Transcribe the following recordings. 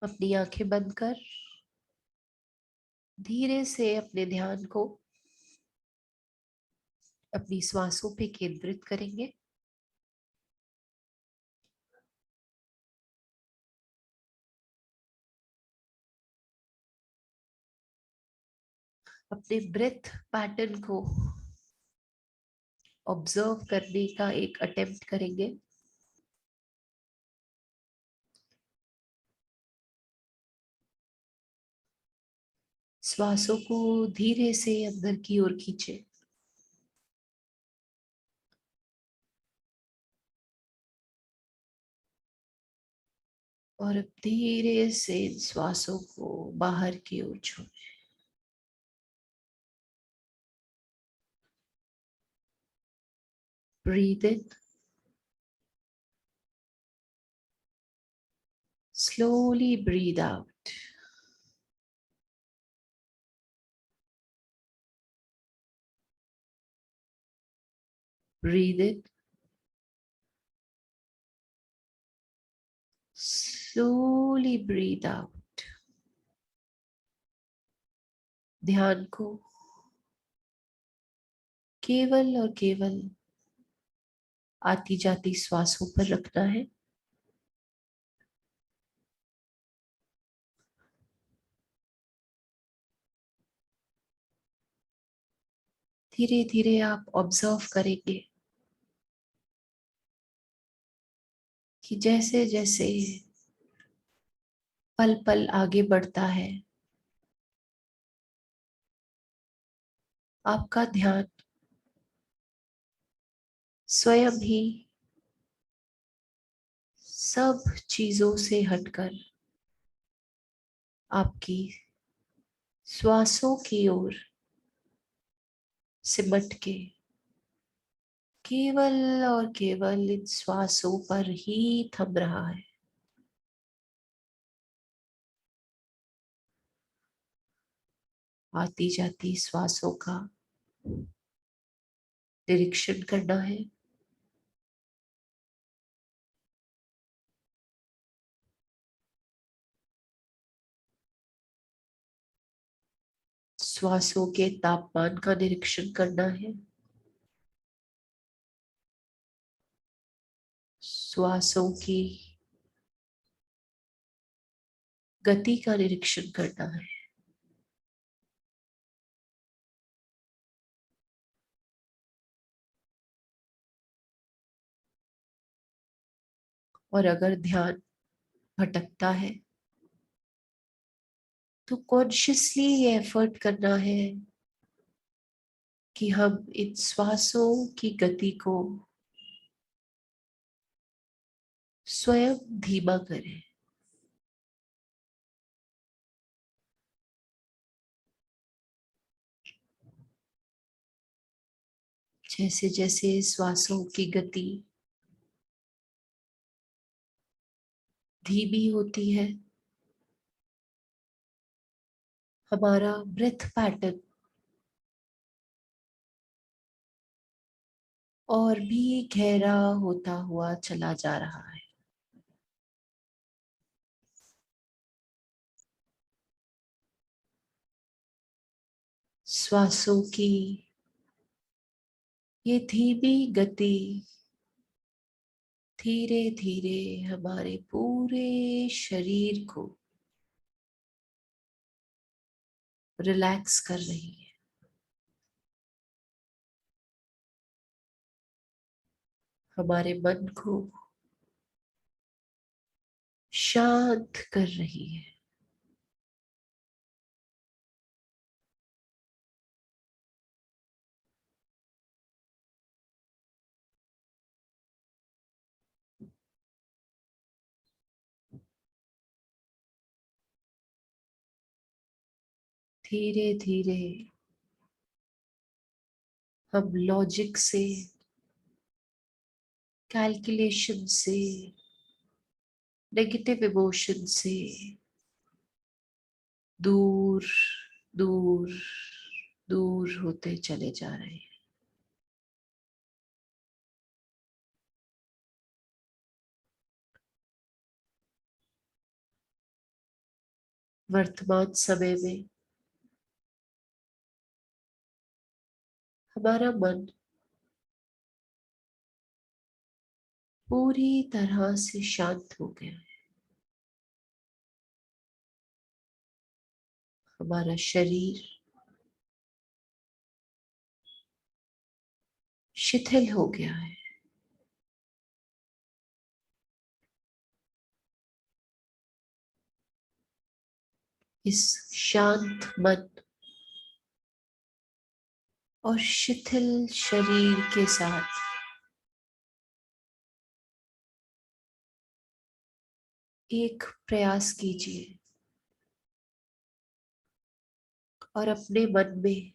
अपनी आंखें बंद कर धीरे से अपने ध्यान को अपनी श्वासों पे केंद्रित करेंगे। अपने ब्रेथ पैटर्न को ऑब्जर्व करने का एक अटेम्प्ट करेंगे। श्वासों को धीरे से अंदर की ओर खींचे और अब धीरे से इन श्वासों को बाहर की ओर छोड़े। Breathe in, slowly breathe out. Breathe in, slowly breathe out. ध्यान को केवल और केवल आती जाती श्वासों पर रखना है। धीरे धीरे आप ऑब्जर्व करेंगे कि जैसे जैसे पल पल आगे बढ़ता है, आपका ध्यान स्वयं ही सब चीजों से हटकर आपकी श्वासों की ओर सिमट के केवल और केवल इन श्वासों पर ही थम रहा है। आती जाती श्वासों का निरीक्षण करना है। श्वासों के तापमान का निरीक्षण करना है। श्वासों की गति का निरीक्षण करना है। और अगर ध्यान भटकता है तो कॉन्शियसली ये एफर्ट करना है कि हम इन श्वासों की गति को स्वयं धीमा करें। जैसे जैसे श्वासों की गति धीमी होती है, हमारा ब्रेथ पैटर्न और भी गहरा होता हुआ चला जा रहा है। श्वासों की ये धीमी गति धीरे धीरे हमारे पूरे शरीर को रिलैक्स कर रही है। हमारे मन को शांत कर रही है। धीरे धीरे हम लॉजिक से, कैलकुलेशन से, नेगेटिव इमोशन से दूर दूर दूर होते चले जा रहे हैं। वर्तमान समय में हमारा मन पूरी तरह से शांत हो गया है। हमारा शरीर शिथिल हो गया है। इस शांत मन और शिथिल शरीर के साथ एक प्रयास कीजिए और अपने मन में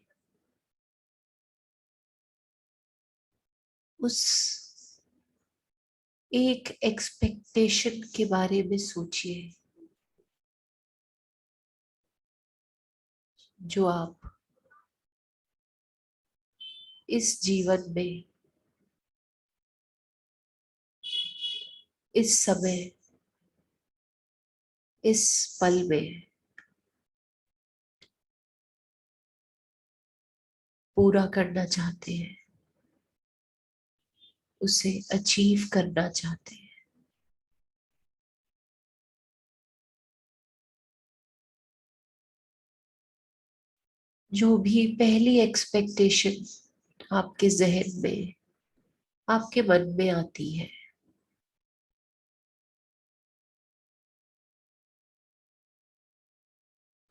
उस एक एक्सपेक्टेशन के बारे में सोचिए जो आप इस जीवन में इस समय इस पल में पूरा करना चाहते हैं, उसे अचीव करना चाहते हैं। जो भी पहली एक्सपेक्टेशन आपके जहन में आपके मन में आती है,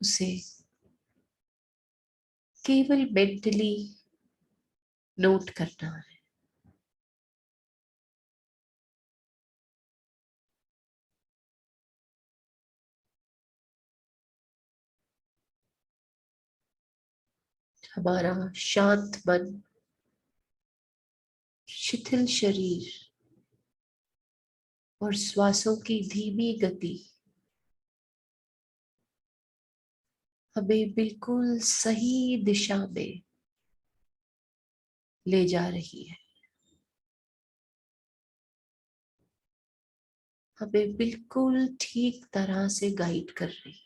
उसे केवल मेंटली नोट करना है। हमारा शांत मन, शिथिल शरीर और श्वासों की धीमी गति हमें बिल्कुल सही दिशा में ले जा रही है। हमें बिल्कुल ठीक तरह से गाइड कर रही है।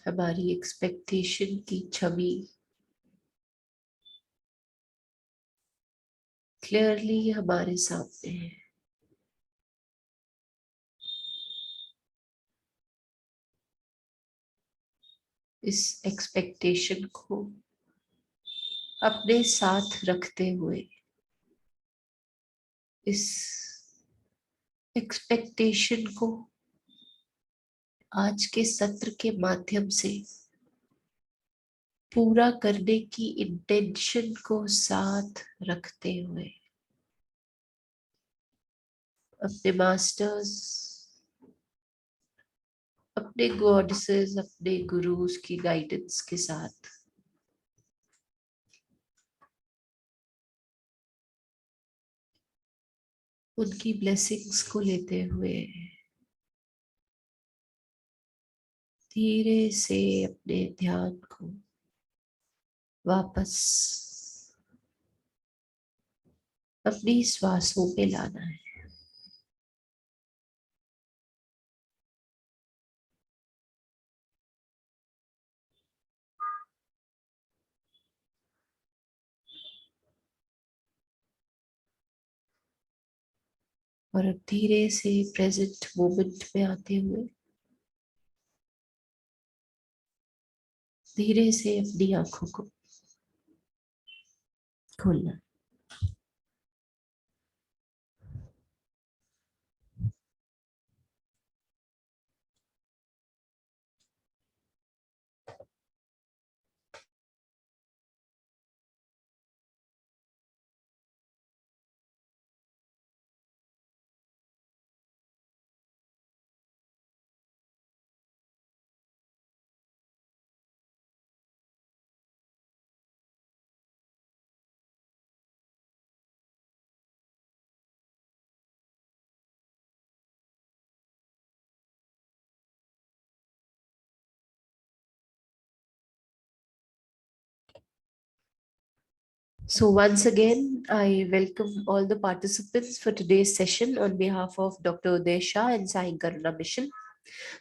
हमारी एक्सपेक्टेशन की छवि क्लियरली हमारे सामने है। इस एक्सपेक्टेशन को अपने साथ रखते हुए, इस एक्सपेक्टेशन को आज के सत्र के माध्यम से पूरा करने की इंटेंशन को साथ रखते हुए अपने मास्टर्स, अपने गॉडेसेस, अपने गुरुज की गाइडेंस के साथ उनकी ब्लेसिंग्स को लेते हुए धीरे से अपने ध्यान को वापस अपनी श्वासों पे लाना है। और अब धीरे से प्रेजेंट मोमेंट में आते हुए धीरे से अपनी आंखों को खोलना। So once again, I welcome all the participants for today's session on behalf of Dr. Uday Shah and Sai Karuna Mission.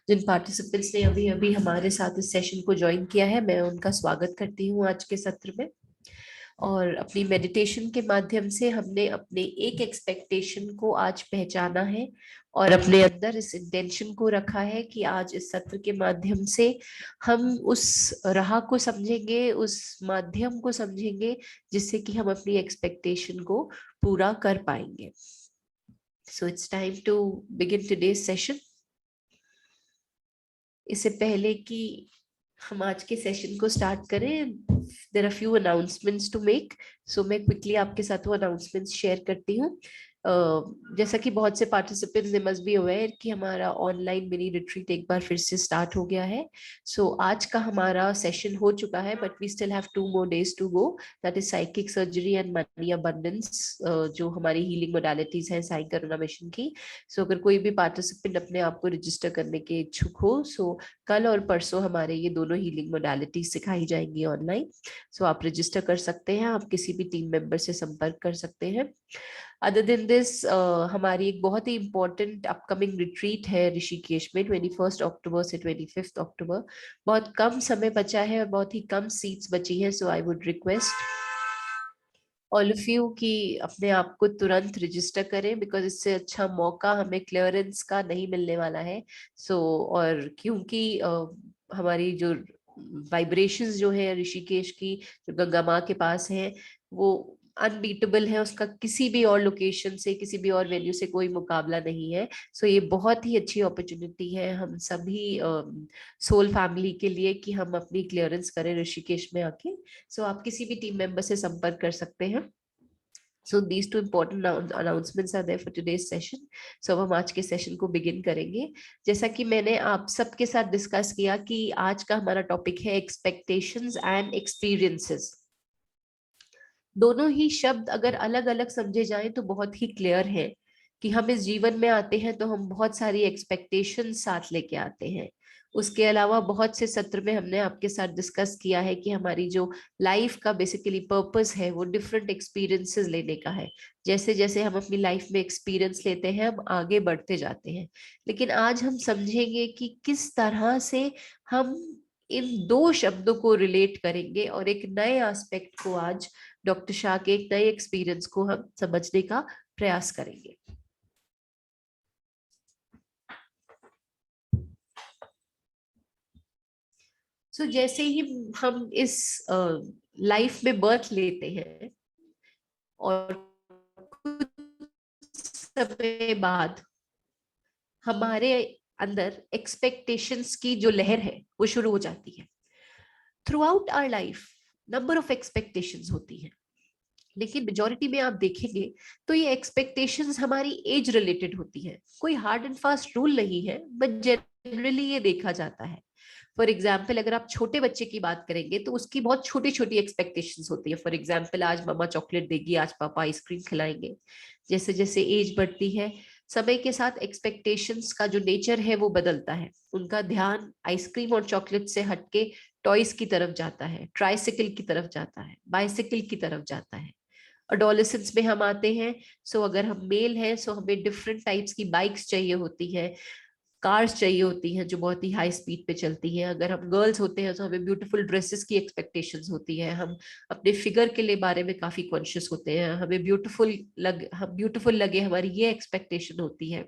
जिन पार्टिसिपेंट्स ने अभी अभी हमारे साथ इस सेशन को ज्वाइन किया है, मैं उनका स्वागत करती हूँ आज के सत्र में। और अपनी मेडिटेशन के माध्यम से हमने अपने एक एक्सपेक्टेशन को आज पहचाना है और अपने अंदर इस इंटेंशन को रखा है कि आज इस सत्र के माध्यम से हम उस राह को समझेंगे, उस माध्यम को समझेंगे जिससे कि हम अपनी एक्सपेक्टेशन को पूरा कर पाएंगे। So it's time to begin today's session. इससे पहले कि हम आज के सेशन को स्टार्ट करें, there are few announcements to make. So मैं क्विकली आपके साथ वो अनाउंसमेंट्स शेयर करती हूँ। जैसा कि बहुत से participants they must be aware कि हमारा ऑनलाइन मिनी रिट्रीट एक बार फिर से स्टार्ट हो गया है। सो आज का हमारा सेशन हो चुका है, but we still have 2 more days to go. That is psychic surgery and money abundance, जो हमारी हीलिंग मोडालिटीज हैं साई करुणा मिशन की। सो अगर कोई भी पार्टिसिपेंट अपने आप को रजिस्टर करने के इच्छुक हो, सो कल और परसों हमारे ये दोनों हीलिंग मोडालिटी सिखाई जाएंगी ऑनलाइन। सो आप रजिस्टर कर सकते हैं, आप किसी भी टीम मेंबर से संपर्क कर सकते हैं। अदर देन दिस, हमारी एक बहुत ही इंपॉर्टेंट अपकमिंग रिट्रीट है ऋषिकेश में 21 अक्टूबर से 25 अक्टूबर। बहुत कम समय बचा है और बहुत ही कम सीट्स बची हैं। So I would request all of you कि अपने आप को तुरंत रजिस्टर करें, बिकॉज इससे अच्छा मौका हमें क्लियरेंस का नहीं मिलने वाला है। सो और क्योंकि हमारी जो वाइब्रेशंस जो है ऋषिकेश की, जो गंगा माँ के पास है, वो अनबीटेबल है। उसका किसी भी और लोकेशन से, किसी भी और वेन्यू से कोई मुकाबला नहीं है। सो ये बहुत ही अच्छी अपॉर्चुनिटी है हम सभी सोल फैमिली के लिए कि हम अपनी क्लियरेंस करें ऋषिकेश में आके। सो आप किसी भी टीम मेंबर से संपर्क कर सकते हैं। So these two important announcements are there for today's session. So अब हम आज के सेशन को बिगिन करेंगे। जैसा कि मैंने आप सबके साथ डिस्कस किया कि आज का हमारा टॉपिक है एक्सपेक्टेशंस एंड एक्सपीरियंसेस। दोनों ही शब्द अगर अलग अलग समझे जाएं तो बहुत ही क्लियर है कि हम इस जीवन में आते हैं तो हम बहुत सारी एक्सपेक्टेशंस साथ लेके आते हैं। उसके अलावा बहुत से सत्र में हमने आपके साथ डिस्कस किया है कि हमारी जो लाइफ का बेसिकली पर्पस है वो डिफरेंट एक्सपीरियंसेस लेने का है। जैसे जैसे हम अपनी लाइफ में एक्सपीरियंस लेते हैं हम आगे बढ़ते जाते हैं। लेकिन आज हम समझेंगे कि किस तरह से हम इन दो शब्दों को रिलेट करेंगे और एक नए एस्पेक्ट को आज डॉक्टर शाह के एक नए एक्सपीरियंस को हम समझने का प्रयास करेंगे। जैसे ही हम इस लाइफ में बर्थ लेते हैं और कुछ समय बाद हमारे अंदर एक्सपेक्टेशंस की जो लहर है वो शुरू हो जाती है। Throughout our life number of expectations होती हैं, लेकिन मेजोरिटी में आप देखेंगे तो ये एक्सपेक्टेशंस हमारी एज रिलेटेड होती है। कोई हार्ड एंड फास्ट रूल नहीं है, बट जनरली ये देखा जाता है। फॉर एग्जाम्पल अगर आप छोटे बच्चे की बात करेंगे तो उसकी बहुत छोटी छोटी एक्सपेक्टेशंस होती है। फॉर एग्जाम्पल आज मम्मा चॉकलेट देगी, आज पापा आइसक्रीम खिलाएंगे। जैसे जैसे एज बढ़ती है, समय के साथ एक्सपेक्टेशंस का जो नेचर है वो बदलता है। उनका ध्यान आइसक्रीम और चॉकलेट से हटके टॉयज की तरफ जाता है, ट्राइसिकल की तरफ जाता है, बाइसिकल की तरफ जाता है। अडोलेसेंस में हम आते हैं, सो अगर हम मेल हैं सो हमें डिफरेंट टाइप्स की बाइक्स चाहिए होती हैं, कार्स चाहिए होती हैं जो बहुत ही हाई स्पीड पे चलती हैं। अगर हम गर्ल्स होते हैं तो हमें ब्यूटीफुल ड्रेसेस की एक्सपेक्टेशंस होती है। हम अपने फिगर के लिए बारे में काफी कॉन्शियस होते हैं, हमें हम ब्यूटीफुल लगे, हमारी ये एक्सपेक्टेशन होती है।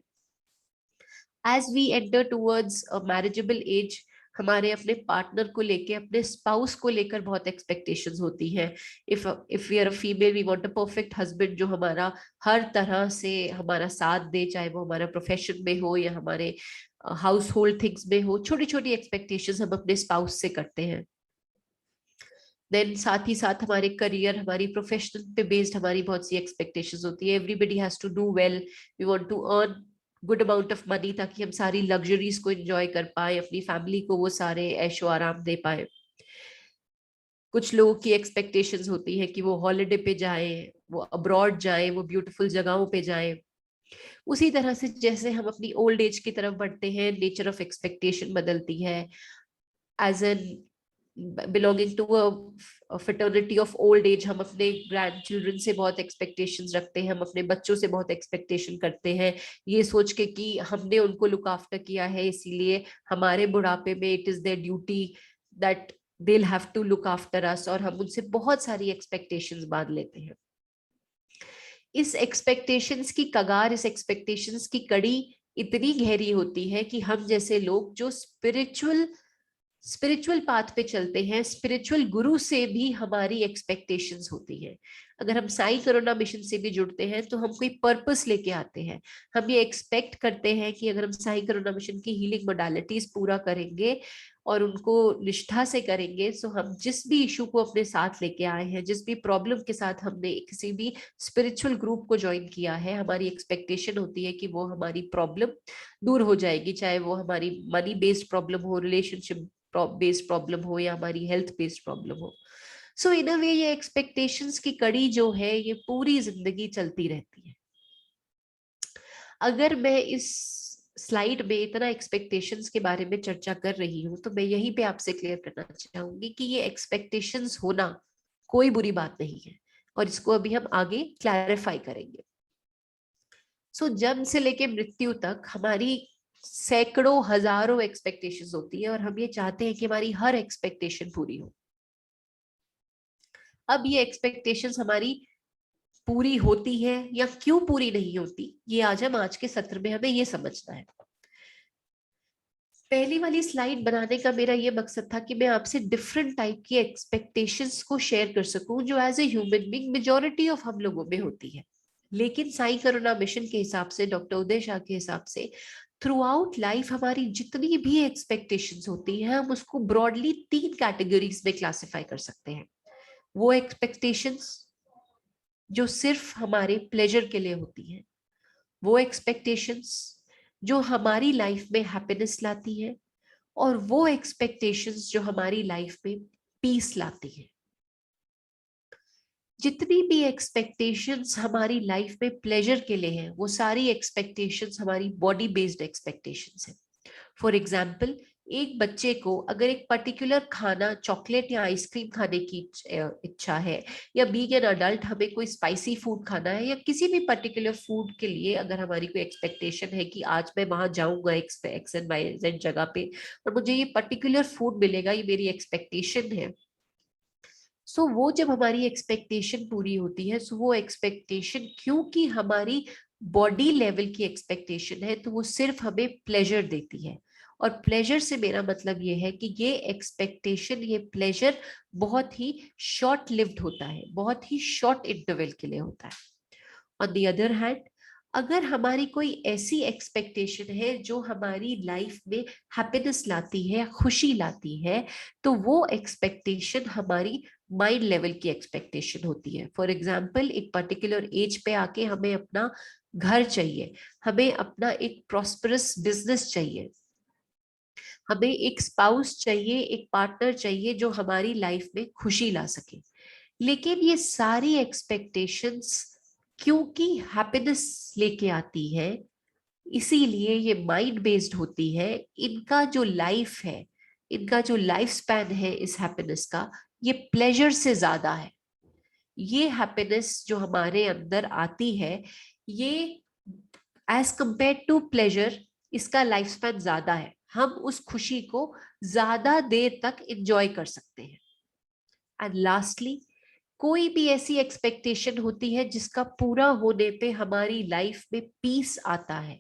As we enter towards marriageable age, हमारे अपने पार्टनर को लेके, अपने स्पाउस को लेकर बहुत एक्सपेक्टेशंस होती हैं। If we are a female, we want a perfect husband जो हमारा हर तरह से हमारा साथ दे, चाहे वो हमारा प्रोफेशन में हो या हमारे हाउस होल्ड थिंग्स में हो। छोटी छोटी एक्सपेक्टेशंस हम अपने स्पाउस से करते हैं। देन साथ ही साथ हमारे करियर, हमारी प्रोफेशनल पे बेस्ड हमारी बहुत सी एक्सपेक्टेशंस होती है। Everybody has to do well, we want to earn good amount of money ताकि हम सारी लग्जरीज को एंजॉय कर पाए, अपनी फैमिली को वो सारे ऐशो आराम दे पाए। कुछ लोगों की एक्सपेक्टेशंस होती है कि वो हॉलिडे पे जाए, वो अब्रॉड जाए, वो ब्यूटीफुल जगहों पे जाए। उसी तरह से जैसे हम अपनी ओल्ड एज की तरफ बढ़ते हैं, नेचर ऑफ एक्सपेक्टेशन बदलती है। As an belonging to a fraternity of old age, हम अपने ग्रैंड चिल्ड्रन से बहुत एक्सपेक्टेशंस रखते हैं, हम अपने बच्चों से बहुत एक्सपेक्टेशन करते हैं, ये सोच के कि हमने उनको लुक आफ्टर किया है, इसीलिए हमारे बुढ़ापे में it is there duty that they'll have to look after us, और हम उनसे बहुत सारी एक्सपेक्टेशंस बांध लेते हैं। इस एक्सपेक्टेशंस की कगार, इस एक्सपेक्टेशंस की कड़ी इतनी गहरी होती है कि हम जैसे लोग जो स्पिरिचुअल पाथ पे चलते हैं, स्पिरिचुअल गुरु से भी हमारी एक्सपेक्टेशंस होती है। अगर हम साई करुणा मिशन से भी जुड़ते हैं तो हम कोई पर्पस लेके आते हैं, हम ये एक्सपेक्ट करते हैं कि अगर हम साई करुणा मिशन की हीलिंग मोडालिटीज पूरा करेंगे और उनको निष्ठा से करेंगे, तो हम जिस भी इशू को अपने साथ लेके आए हैं, जिस भी प्रॉब्लम के साथ हमने किसी भी स्पिरिचुअल ग्रुप को ज्वाइन किया है, हमारी एक्सपेक्टेशन होती है कि वो हमारी प्रॉब्लम दूर हो जाएगी, चाहे वो हमारी मनी बेस्ड प्रॉब्लम हो, रिलेशनशिप बेस्ड प्रॉब्लम हो, या हमारी हेल्थ बेस्ड प्रॉब्लम हो। सो इन अ वे ये एक्सपेक्टेशंस की कड़ी जो है ये पूरी जिंदगी चलती रहती है। अगर मैं इस स्लाइड में इतना एक्सपेक्टेशंस के बारे में चर्चा कर रही हूँ तो मैं यहीं पे आपसे क्लियर करना चाहूंगी कि ये एक्सपेक्टेशंस होना कोई बुरी बात नहीं है, और इसको अभी हम आगे क्लैरिफाई करेंगे। सो जन्म से लेके मृत्यु तक हमारी सैकड़ों हजारों एक्सपेक्टेशंस होती है, और हम ये चाहते हैं कि हमारी हर एक्सपेक्टेशन पूरी हो। अब ये एक्सपेक्टेशंस हमारी पूरी होती है या क्यों पूरी नहीं होती, ये आज के सत्र में हमें ये समझना है। पहली वाली स्लाइड बनाने का मेरा ये मकसद था कि मैं आपसे डिफरेंट टाइप की एक्सपेक्टेशंस को शेयर कर सकूं जो as a human being majority of हम लोगों में होती है। लेकिन साई करुणा मिशन के हिसाब से, डॉक्टर उदय शाह के हिसाब से, थ्रू आउट लाइफ हमारी जितनी भी एक्सपेक्टेशंस होती हैं हम उसको ब्रॉडली 3 कैटेगरीज में क्लासिफाई कर सकते हैं। वो एक्सपेक्टेशंस जो सिर्फ हमारे प्लेजर के लिए होती हैं, वो एक्सपेक्टेशंस जो हमारी लाइफ में हैप्पीनेस लाती है, और वो एक्सपेक्टेशंस जो हमारी लाइफ में पीस लाती है। जितनी भी एक्सपेक्टेशंस हमारी लाइफ में प्लेजर के लिए हैं वो सारी एक्सपेक्टेशंस हमारी बॉडी बेस्ड एक्सपेक्टेशंस हैं। फॉर एग्जाम्पल, एक बच्चे को अगर एक पर्टिकुलर खाना, चॉकलेट या आइसक्रीम खाने की इच्छा है, या बीइंग एन अडल्ट हमें कोई स्पाइसी फूड खाना है, या किसी भी पर्टिकुलर फूड के लिए अगर हमारी कोई एक्सपेक्टेशन है कि आज मैं वहां जाऊंगा एक्स एंड वाई जेड जगह पे और मुझे ये पर्टिकुलर फूड मिलेगा, ये मेरी एक्सपेक्टेशन है। सो वो जब हमारी एक्सपेक्टेशन पूरी होती है, सो वो एक्सपेक्टेशन क्योंकि हमारी बॉडी लेवल की एक्सपेक्टेशन है तो वो सिर्फ हमें प्लेजर देती है। और प्लेजर से मेरा मतलब ये है कि ये एक्सपेक्टेशन, ये प्लेजर बहुत ही शॉर्ट लिव्ड होता है, बहुत ही शॉर्ट इंटरवल के लिए होता है। ऑन द अदर हैंड, अगर हमारी कोई ऐसी एक्सपेक्टेशन है जो हमारी लाइफ में हैप्पीनेस लाती है, खुशी लाती है, तो वो एक्सपेक्टेशन हमारी माइंड लेवल की एक्सपेक्टेशन होती है। फॉर एग्जाम्पल, एक पर्टिकुलर एज पे आके हमें अपना घर चाहिए, हमें अपना एक प्रॉस्परस बिजनेस चाहिए, हमें एक स्पाउस चाहिए, एक पार्टनर चाहिए जो हमारी लाइफ में खुशी ला सके। लेकिन ये सारी एक्सपेक्टेशंस क्योंकि हैप्पीनेस लेके आती है, इसीलिए ये माइंड बेस्ड होती है। इनका जो लाइफ है, इनका जो लाइफ स्पैन है इस हैप्पीनेस का, ये प्लेजर से ज्यादा है। ये हैप्पीनेस जो हमारे अंदर आती है, ये एज कंपेयर टू प्लेजर, इसका लाइफ स्पैन ज्यादा है। हम उस खुशी को ज्यादा देर तक एंजॉय कर सकते हैं। एंड लास्टली, कोई भी ऐसी एक्सपेक्टेशन होती है जिसका पूरा होने पे हमारी लाइफ में पीस आता है,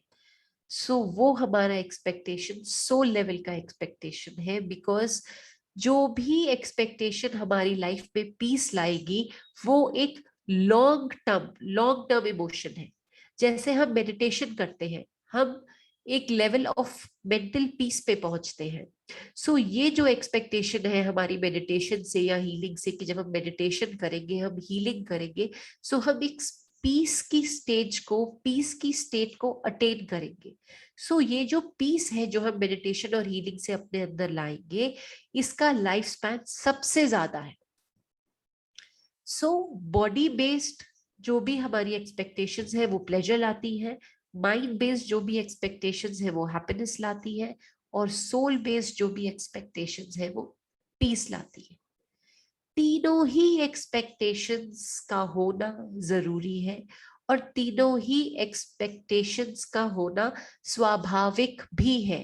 सो वो हमारा एक्सपेक्टेशन सोल लेवल का एक्सपेक्टेशन है। बिकॉज जो भी एक्सपेक्टेशन हमारी लाइफ में पीस लाएगी वो एक लॉन्ग टर्म इमोशन है। जैसे हम मेडिटेशन करते हैं, हम एक लेवल ऑफ मेंटल पीस पे पहुंचते हैं। सो ये जो एक्सपेक्टेशन है हमारी मेडिटेशन से या हीलिंग से, कि जब हम मेडिटेशन करेंगे, हम हीलिंग करेंगे, सो हम एक पीस की स्टेज को, पीस की स्टेट को अटेन करेंगे। सो ये जो पीस है जो हम मेडिटेशन और हीलिंग से अपने अंदर लाएंगे, इसका लाइफ स्पैन सबसे ज्यादा है। सो बॉडी बेस्ड जो भी हमारी एक्सपेक्टेशंस है वो प्लेजर लाती है, माइंड बेस्ड जो भी एक्सपेक्टेशंस है वो हैप्पीनेस लाती है, और सोल बेस्ड जो भी एक्सपेक्टेशंस है वो पीस लाती है। तीनों ही एक्सपेक्टेशंस का होना जरूरी है और तीनों ही एक्सपेक्टेशंस का होना स्वाभाविक भी है,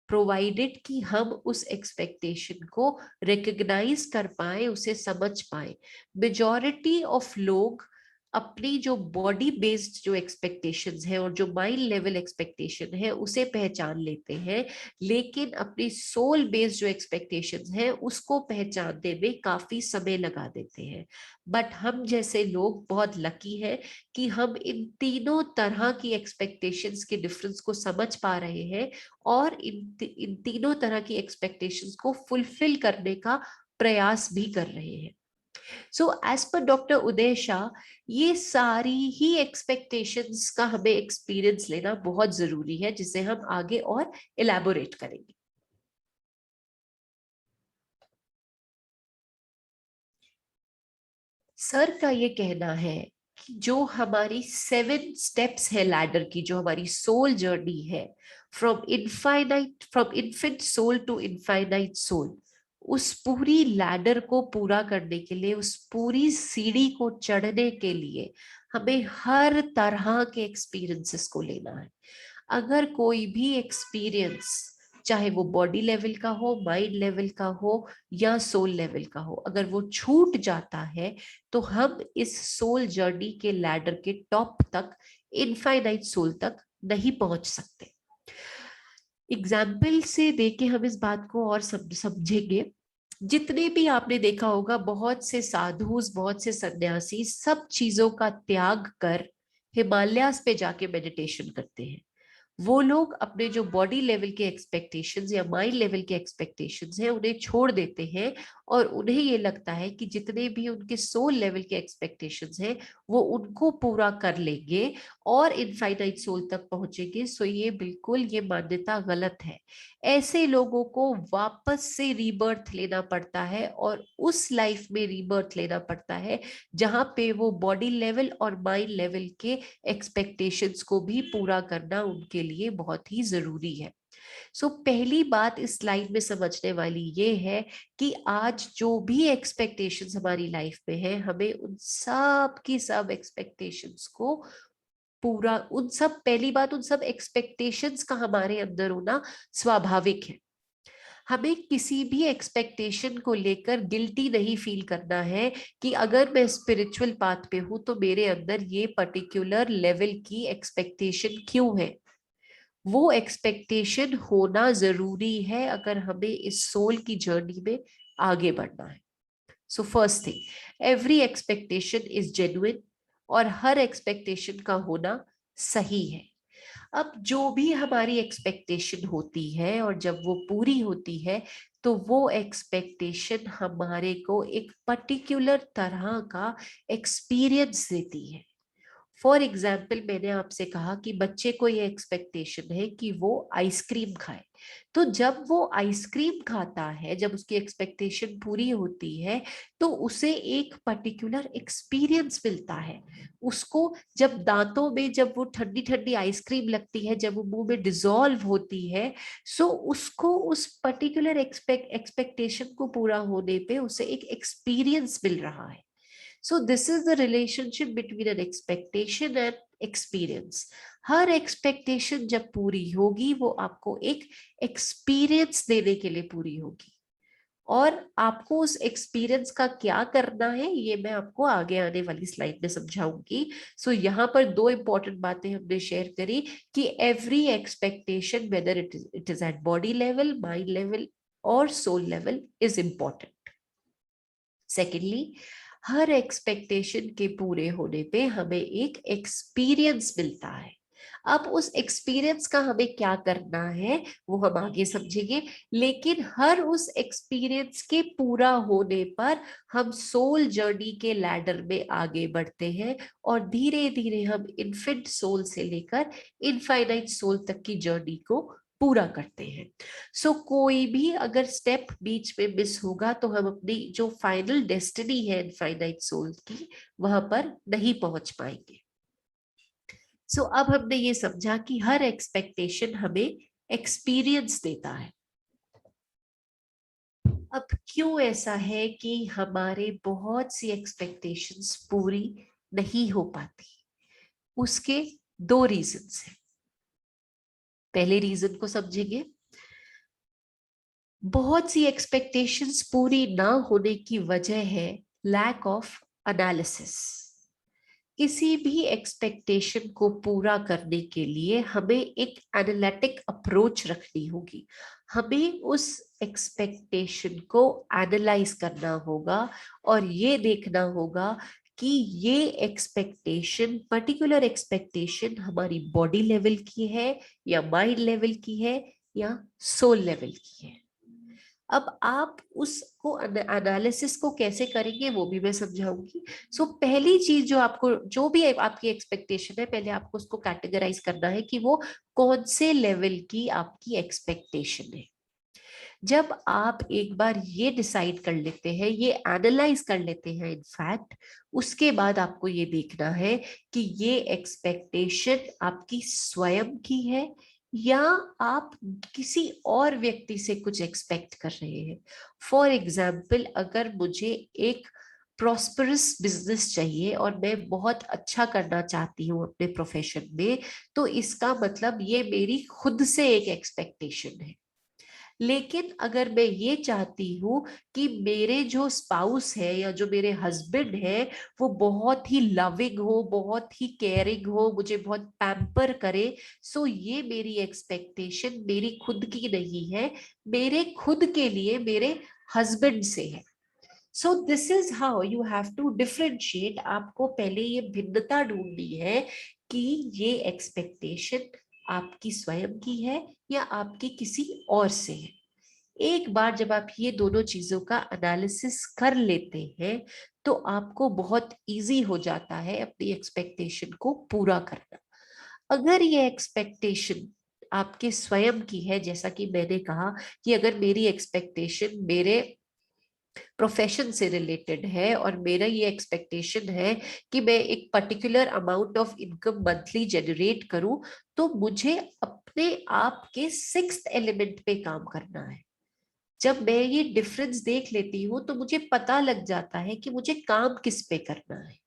प्रोवाइडेड कि हम उस एक्सपेक्टेशन को रिकग्नाइज कर पाए, उसे समझ पाए। मेजॉरिटी ऑफ लोग अपनी जो बॉडी बेस्ड जो एक्सपेक्टेशंस है और जो माइंड लेवल एक्सपेक्टेशन है उसे पहचान लेते हैं, लेकिन अपनी सोल बेस्ड जो एक्सपेक्टेशंस है उसको पहचानने में काफी समय लगा देते हैं। बट हम जैसे लोग बहुत लकी हैं कि हम इन तीनों तरह की एक्सपेक्टेशंस के डिफरेंस को समझ पा रहे हैं और इन तीनों तरह की एक्सपेक्टेशंस को फुलफिल करने का प्रयास भी कर रहे हैं। सो एज पर डॉक्टर उदय शाह, ये सारी ही एक्सपेक्टेशंस का हमें एक्सपीरियंस लेना बहुत जरूरी है, जिसे हम आगे और इलेबोरेट करेंगे। सर का ये कहना है कि जो हमारी 7 स्टेप्स है लैडर की, जो हमारी सोल जर्नी है, from infant soul to infinite soul, उस पूरी लैडर को पूरा करने के लिए, उस पूरी सीढ़ी को चढ़ने के लिए हमें हर तरह के एक्सपीरियंसेस को लेना है। अगर कोई भी एक्सपीरियंस, चाहे वो बॉडी लेवल का हो, माइंड लेवल का हो या सोल लेवल का हो, अगर वो छूट जाता है तो हम इस सोल जर्नी के लैडर के टॉप तक, इनफाइनाइट सोल तक नहीं पहुंच सकते। एग्जाम्पल से देके हम इस बात को और समझेंगे। जितने भी आपने देखा होगा, बहुत से साधुज, बहुत से सन्यासी सब चीजों का त्याग कर हिमालयास पे जाके मेडिटेशन करते हैं। वो लोग अपने जो बॉडी लेवल के एक्सपेक्टेशंस या माइंड लेवल के एक्सपेक्टेशंस हैं उन्हें छोड़ देते हैं और उन्हें ये लगता है कि जितने भी उनके सोल लेवल के एक्सपेक्टेशंस हैं वो उनको पूरा कर लेंगे और इनफाइनाइट सोल तक पहुंचेंगे। सो ये बिल्कुल, ये मान्यता गलत है। ऐसे लोगों को वापस से रीबर्थ लेना पड़ता है और उस लाइफ में रीबर्थ लेना पड़ता है जहां पे वो बॉडी लेवल और माइंड लेवल के एक्सपेक्टेशंस को भी पूरा करना उनके लिए बहुत ही जरूरी है। सो पहली बात इस स्लाइड में समझने वाली ये है कि आज जो भी एक्सपेक्टेशंस हमारी लाइफ में है, हमें उन सब की सब एक्सपेक्टेशंस को पूरा, उन सब, पहली बात, उन सब एक्सपेक्टेशंस का हमारे अंदर होना स्वाभाविक है। हमें किसी भी एक्सपेक्टेशन को लेकर गिल्टी नहीं फील करना है कि अगर मैं स्पिरिचुअल पाथ पे हूं तो मेरे अंदर ये पर्टिकुलर लेवल की एक्सपेक्टेशन क्यों है। वो एक्सपेक्टेशन होना जरूरी है अगर हमें इस सोल की जर्नी में आगे बढ़ना है। So first thing, every expectation is genuine और हर एक्सपेक्टेशन का होना सही है। अब जो भी हमारी एक्सपेक्टेशन होती है और जब वो पूरी होती है तो वो एक्सपेक्टेशन हमारे को एक पर्टिकुलर तरह का एक्सपीरियंस देती है। फॉर एग्जाम्पल, मैंने आपसे कहा कि बच्चे को ये एक्सपेक्टेशन है कि वो आइसक्रीम खाए, तो जब वो आइसक्रीम खाता है, जब उसकी एक्सपेक्टेशन पूरी होती है तो उसे एक पर्टिकुलर एक्सपीरियंस मिलता है। उसको जब दांतों में, जब वो ठंडी ठंडी आइसक्रीम लगती है, जब वो मुंह में डिजोल्व होती है, सो उसको उस पर्टिकुलर एक्सपेक्टेशन को पूरा होने पे उसे एक एक्सपीरियंस मिल रहा है। So this is the relationship between an expectation and experience. Her expectation जब पूरी होगी वो आपको एक experience देने के लिए पूरी होगी, और आपको उस एक्सपीरियंस का क्या करना है ये मैं आपको आगे आने वाली स्लाइड में समझाऊंगी। सो यहाँ पर 2 इंपॉर्टेंट बातें हमने शेयर करी कि every expectation, whether it is at body level, mind level और soul level, is important. Secondly, हर एक्सपेक्टेशन के पूरे होने पे हमें एक एक्सपीरियंस मिलता है। अब उस एक्सपीरियंस का हमें क्या करना है वो हम आगे समझेंगे, लेकिन हर उस एक्सपीरियंस के पूरा होने पर हम सोल जर्नी के लैडर में आगे बढ़ते हैं और धीरे धीरे हम इन्फेंट सोल से लेकर इनफाइनाइट सोल तक की जर्नी को पूरा करते हैं। सो कोई भी अगर स्टेप बीच में मिस होगा तो हम अपनी जो फाइनल डेस्टिनी है इनफाइनाइट सोल की, वहां पर नहीं पहुंच पाएंगे। सो अब हमने ये समझा कि हर एक्सपेक्टेशन हमें एक्सपीरियंस देता है। अब क्यों ऐसा है कि हमारे बहुत सी एक्सपेक्टेशंस पूरी नहीं हो पाती? उसके दो रीजंस हैं। पहले रीजन को समझेंगे। बहुत सी एक्सपेक्टेशंस पूरी ना होने की वजह है लैक ऑफ एनालिसिस। किसी भी एक्सपेक्टेशन को पूरा करने के लिए हमें एक एनालिटिक अप्रोच रखनी होगी। हमें उस एक्सपेक्टेशन को एनालाइज करना होगा और ये देखना होगा कि ये एक्सपेक्टेशन, पर्टिकुलर एक्सपेक्टेशन हमारी बॉडी लेवल की है या माइंड लेवल की है या सोल लेवल की है। अब आप उसको एनालिसिस को कैसे करेंगे वो भी मैं समझाऊंगी। सो पहली चीज जो आपको, जो भी आपकी एक्सपेक्टेशन है, पहले आपको उसको कैटेगराइज करना है कि वो कौन से लेवल की आपकी एक्सपेक्टेशन है। जब आप एक बार ये डिसाइड कर लेते हैं, ये एनालाइज कर लेते हैं इनफैक्ट, उसके बाद आपको ये देखना है कि ये एक्सपेक्टेशन आपकी स्वयं की है या आप किसी और व्यक्ति से कुछ एक्सपेक्ट कर रहे हैं। फॉर एग्जाम्पल, अगर मुझे एक प्रॉस्परस बिजनेस चाहिए और मैं बहुत अच्छा करना चाहती हूँ अपने प्रोफेशन में, तो इसका मतलब ये मेरी खुद से एक एक्सपेक्टेशन है। लेकिन अगर मैं ये चाहती हूँ कि मेरे जो स्पाउस है या जो मेरे हस्बैंड है वो बहुत ही लविंग हो, बहुत ही केयरिंग हो, मुझे बहुत पैम्पर करे, सो ये मेरी एक्सपेक्टेशन मेरी खुद की नहीं है, मेरे खुद के लिए मेरे हस्बैंड से है। So this is how you have to differentiate. आपको पहले ये भिन्नता ढूंढनी है कि ये एक्सपेक्टेशन आपकी स्वयं की है या आपकी किसी और से है। एक बार जब आप ये दोनों चीजों का एनालिसिस कर लेते हैं तो आपको बहुत इजी हो जाता है अपनी एक्सपेक्टेशन को पूरा करना। अगर ये एक्सपेक्टेशन आपके स्वयं की है, जैसा कि मैंने कहा कि अगर मेरी एक्सपेक्टेशन मेरे प्रोफेशन से रिलेटेड है और मेरा ये एक्सपेक्टेशन है कि मैं एक particular amount of income monthly generate करूं, तो मुझे अपने आप के सिक्स्थ एलिमेंट पे काम करना है। जब मैं ये डिफरेंस देख लेती हूँ तो मुझे पता लग जाता है कि मुझे काम किस पे करना है।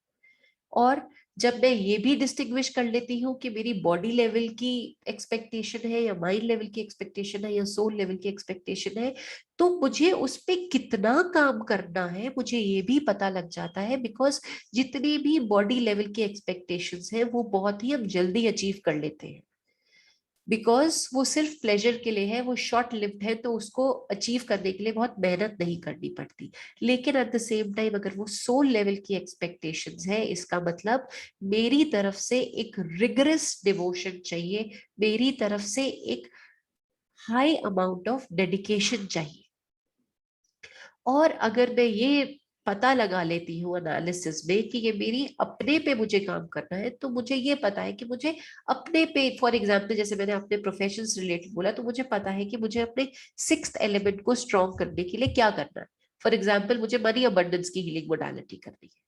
और जब मैं ये भी डिस्टिंग्विश कर लेती हूँ कि मेरी बॉडी लेवल की एक्सपेक्टेशन है या माइंड लेवल की एक्सपेक्टेशन है या सोल लेवल की एक्सपेक्टेशन है, तो मुझे उस पे कितना काम करना है मुझे ये भी पता लग जाता है। बिकॉज जितनी भी बॉडी लेवल की एक्सपेक्टेशंस है वो बहुत ही हम जल्दी अचीव कर लेते हैं, बिकॉज वो सिर्फ प्लेजर के लिए है, वो शॉर्ट लिव्ड है, तो उसको अचीव करने के लिए बहुत मेहनत नहीं करनी पड़ती। लेकिन एट द सेम टाइम अगर वो सोल लेवल की एक्सपेक्टेशंस है, इसका मतलब मेरी तरफ से एक रिगरस डिवोशन चाहिए, मेरी तरफ से एक हाई अमाउंट ऑफ डेडिकेशन चाहिए। और अगर मैं ये पता लगा लेती हूँ एनालिसिस में कि ये मेरी अपने पे मुझे काम करना है, तो मुझे ये पता है कि मुझे अपने पे, फॉर एग्जांपल जैसे मैंने अपने प्रोफेशन से रिलेटेड बोला, तो मुझे पता है कि मुझे अपने सिक्स्थ एलिमेंट को स्ट्रॉन्ग करने के लिए क्या करना है। फॉर एग्जाम्पल मुझे मनी अबंडेंस की हीलिंग मोडालिटी करनी है।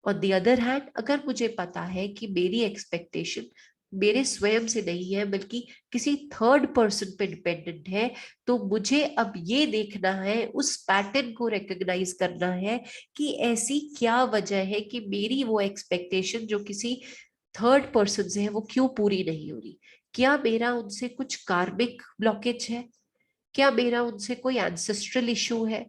ऑन दी अदर हैंड, अगर मुझे पता है कि मेरी एक्सपेक्टेशन मेरे स्वयं से नहीं है बल्कि किसी थर्ड पर्सन पे डिपेंडेंट है, तो मुझे अब ये देखना है, उस पैटर्न को रिकॉग्नाइज करना है कि ऐसी क्या वजह है कि मेरी वो एक्सपेक्टेशन जो किसी थर्ड पर्सन से है वो क्यों पूरी नहीं हो रही। क्या मेरा उनसे कुछ कार्मिक ब्लॉकेज है? क्या मेरा उनसे कोई एंसेस्ट्रल इशू है?